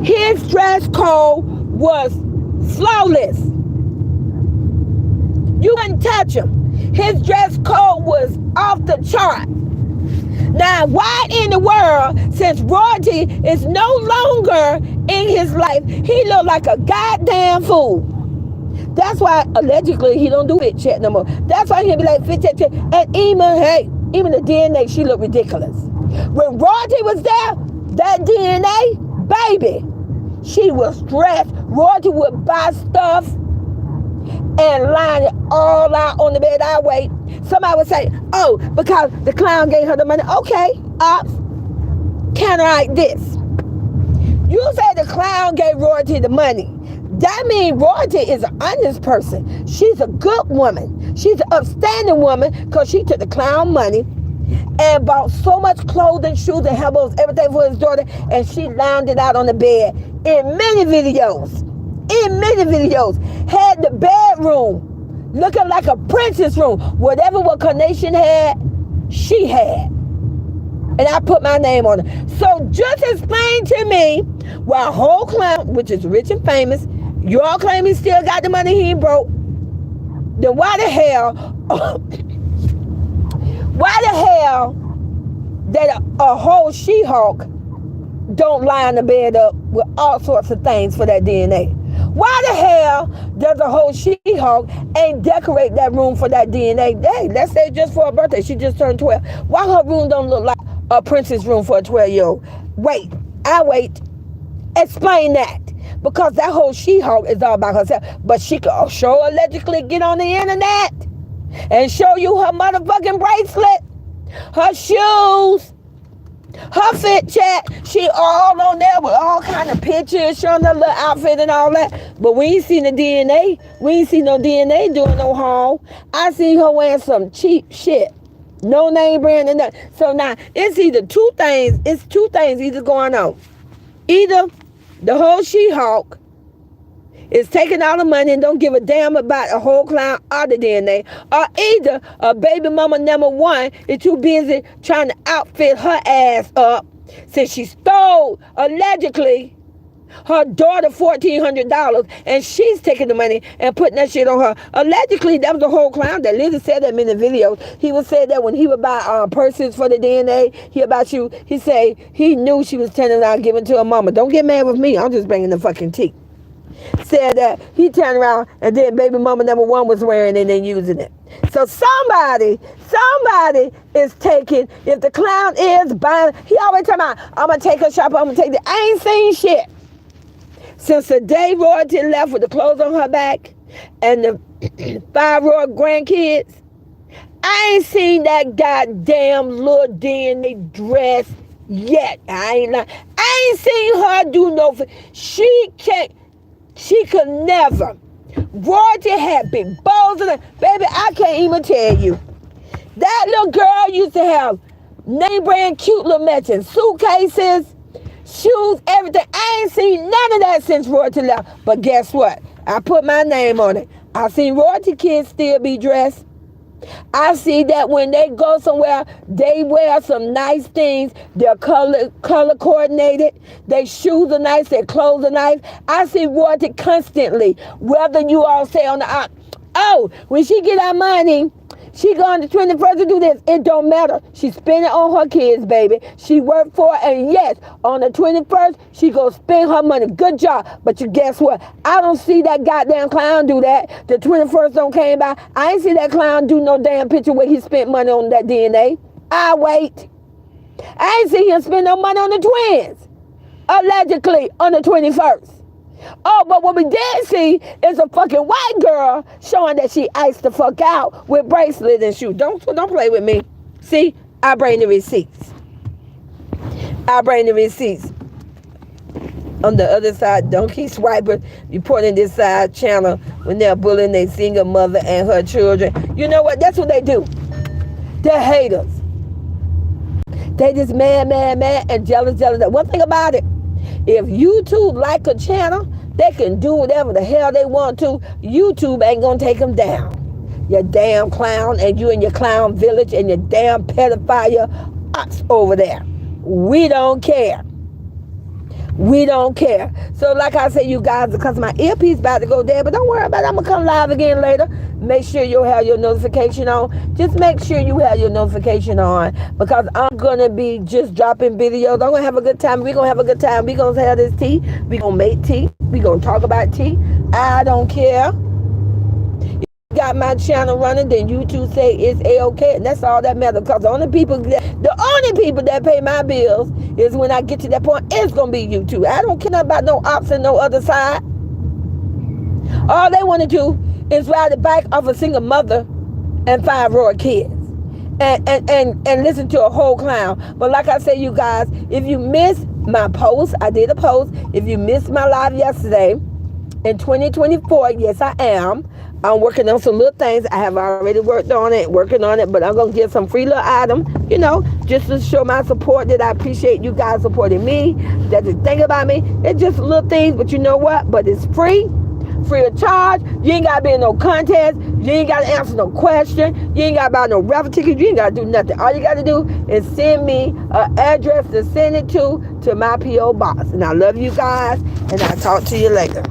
His dress code was flawless. You couldn't touch him. His dress code was off the chart. Now, why in the world, since Royalty is no longer in his life, he look like a goddamn fool? That's why, allegedly, he don't do fit check no more. That's why he'll be like, fit check. And even the DNA, she looked ridiculous. When Royalty was there, that DNA, baby, she was dressed. Royalty would buy stuff and line it all out on the bed. I wait. Somebody would say, oh, because the clown gave her the money. Okay, counteract this. You say the clown gave Royalty the money. That means Royalty is an honest person. She's a good woman. She's an upstanding woman because she took the clown money and bought so much clothing, shoes, and elbows, everything for his daughter, and she lounged it out on the bed in many videos. Had the bedroom looking like a princess room. Whatever what Carnation had, she had. And I put my name on it. So just explain to me why whole clown, which is rich and famous, you all claim he still got the money he broke. Then why the hell that a whole She-Hulk don't line the bed up with all sorts of things for that DNA? Why the hell does a whole She-Hulk ain't decorate that room for that DNA? Hey, let's say just for her birthday. She just turned 12. Why her room don't look like a princess room for a 12-year-old? Wait. Explain that. Because that whole She-Hulk is all about herself. But she could sure allegedly get on the internet and show you her motherfucking bracelet, her shoes, her fit chat. She all on there with all kind of pictures showing her little outfit and all that. But we ain't seen the DNA. We ain't seen no DNA doing no haul. I seen her wearing some cheap shit. No name brand and nothing. So now it's either two things. It's two things either going on. Either the whole She-Hulk is taking all the money and don't give a damn about a whole clown or the DNA, or either a baby mama number one is too busy trying to outfit her ass up since she stole, allegedly, her daughter $1,400 and she's taking the money and putting that shit on her. Allegedly, that was the whole clown that Lizzie said that in the videos. He would say that when he would buy purses for the DNA, he say he knew she was turning around giving to her mama. Don't get mad with me. I'm just bringing the fucking tea. Said that he turned around and then baby mama number one was wearing it and using it. So somebody is taking, if the clown is buying, he always talking about, I'm going to take her shopping, I'm going to take I ain't seen shit. Since the day Royalty left with the clothes on her back and the 5 Roy grandkids, I ain't seen that goddamn little DNA dress yet. I ain't seen her do no, she could never. Royalty had big balls in her. Baby, I can't even tell you. That little girl used to have name brand cute little matching suitcases, shoes, everything. I ain't seen none of that since Royalty left. But guess what? I put my name on it. I seen Royalty kids still be dressed. I see that when they go somewhere, they wear some nice things. They're color coordinated. Their shoes are nice. Their clothes are nice. I see Royalty constantly. Whether you all say on the when she get our money, she going to 21st to do this. It don't matter. She spend it on her kids, baby. She worked for it, and yes, on the 21st, she go spend her money. Good job. But you guess what? I don't see that goddamn clown do that. The 21st don't came by. I ain't see that clown do no damn picture where he spent money on that DNA. I wait. I ain't see him spend no money on the twins. Allegedly on the 21st. Oh, but what we did see is a fucking white girl showing that she iced the fuck out with bracelet and shoes. Don't play with me. See, I bring the receipts. On the other side, don't keep swiping, reporting this side channel when they're bullying their single mother and her children. You know what? That's what they do. They're haters. They just mad, and jealous. One thing about it, if YouTube like a channel, they can do whatever the hell they want to. YouTube ain't gonna take them down. You damn clown, and you in your clown village, and your damn pedophile ox over there. We don't care. We don't care. So like I said, you guys, because my earpiece about to go dead, but don't worry about it. I'm going to come live again later. Make sure you'll have your notification on. Just make sure you have your notification on, because I'm going to be just dropping videos. I'm going to have a good time. We're going to have a good time. We're going to have this tea. We're going to make tea. We're going to talk about tea. I don't care. Got my channel running, then YouTube say it's A-OK, and that's all that matters, because the only people that pay my bills is when I get to that point, it's gonna be YouTube. I don't care about no ops and no other side. All they want to do is ride the bike off a single mother and 5 royal kids and listen to a whole clown. But like I said, you guys, if you missed my post, I did a post. If you missed my live yesterday, in 2024, yes I am. I'm working on some little things. I have already working on it, but I'm going to get some free little items, just to show my support, that I appreciate you guys supporting me. That's the thing about me. It's just little things, but you know what? But it's free of charge. You ain't got to be in no contest. You ain't got to answer no question. You ain't got to buy no raffle tickets. You ain't got to do nothing. All you got to do is send me an address to send it to my P.O. box. And I love you guys, and I'll talk to you later.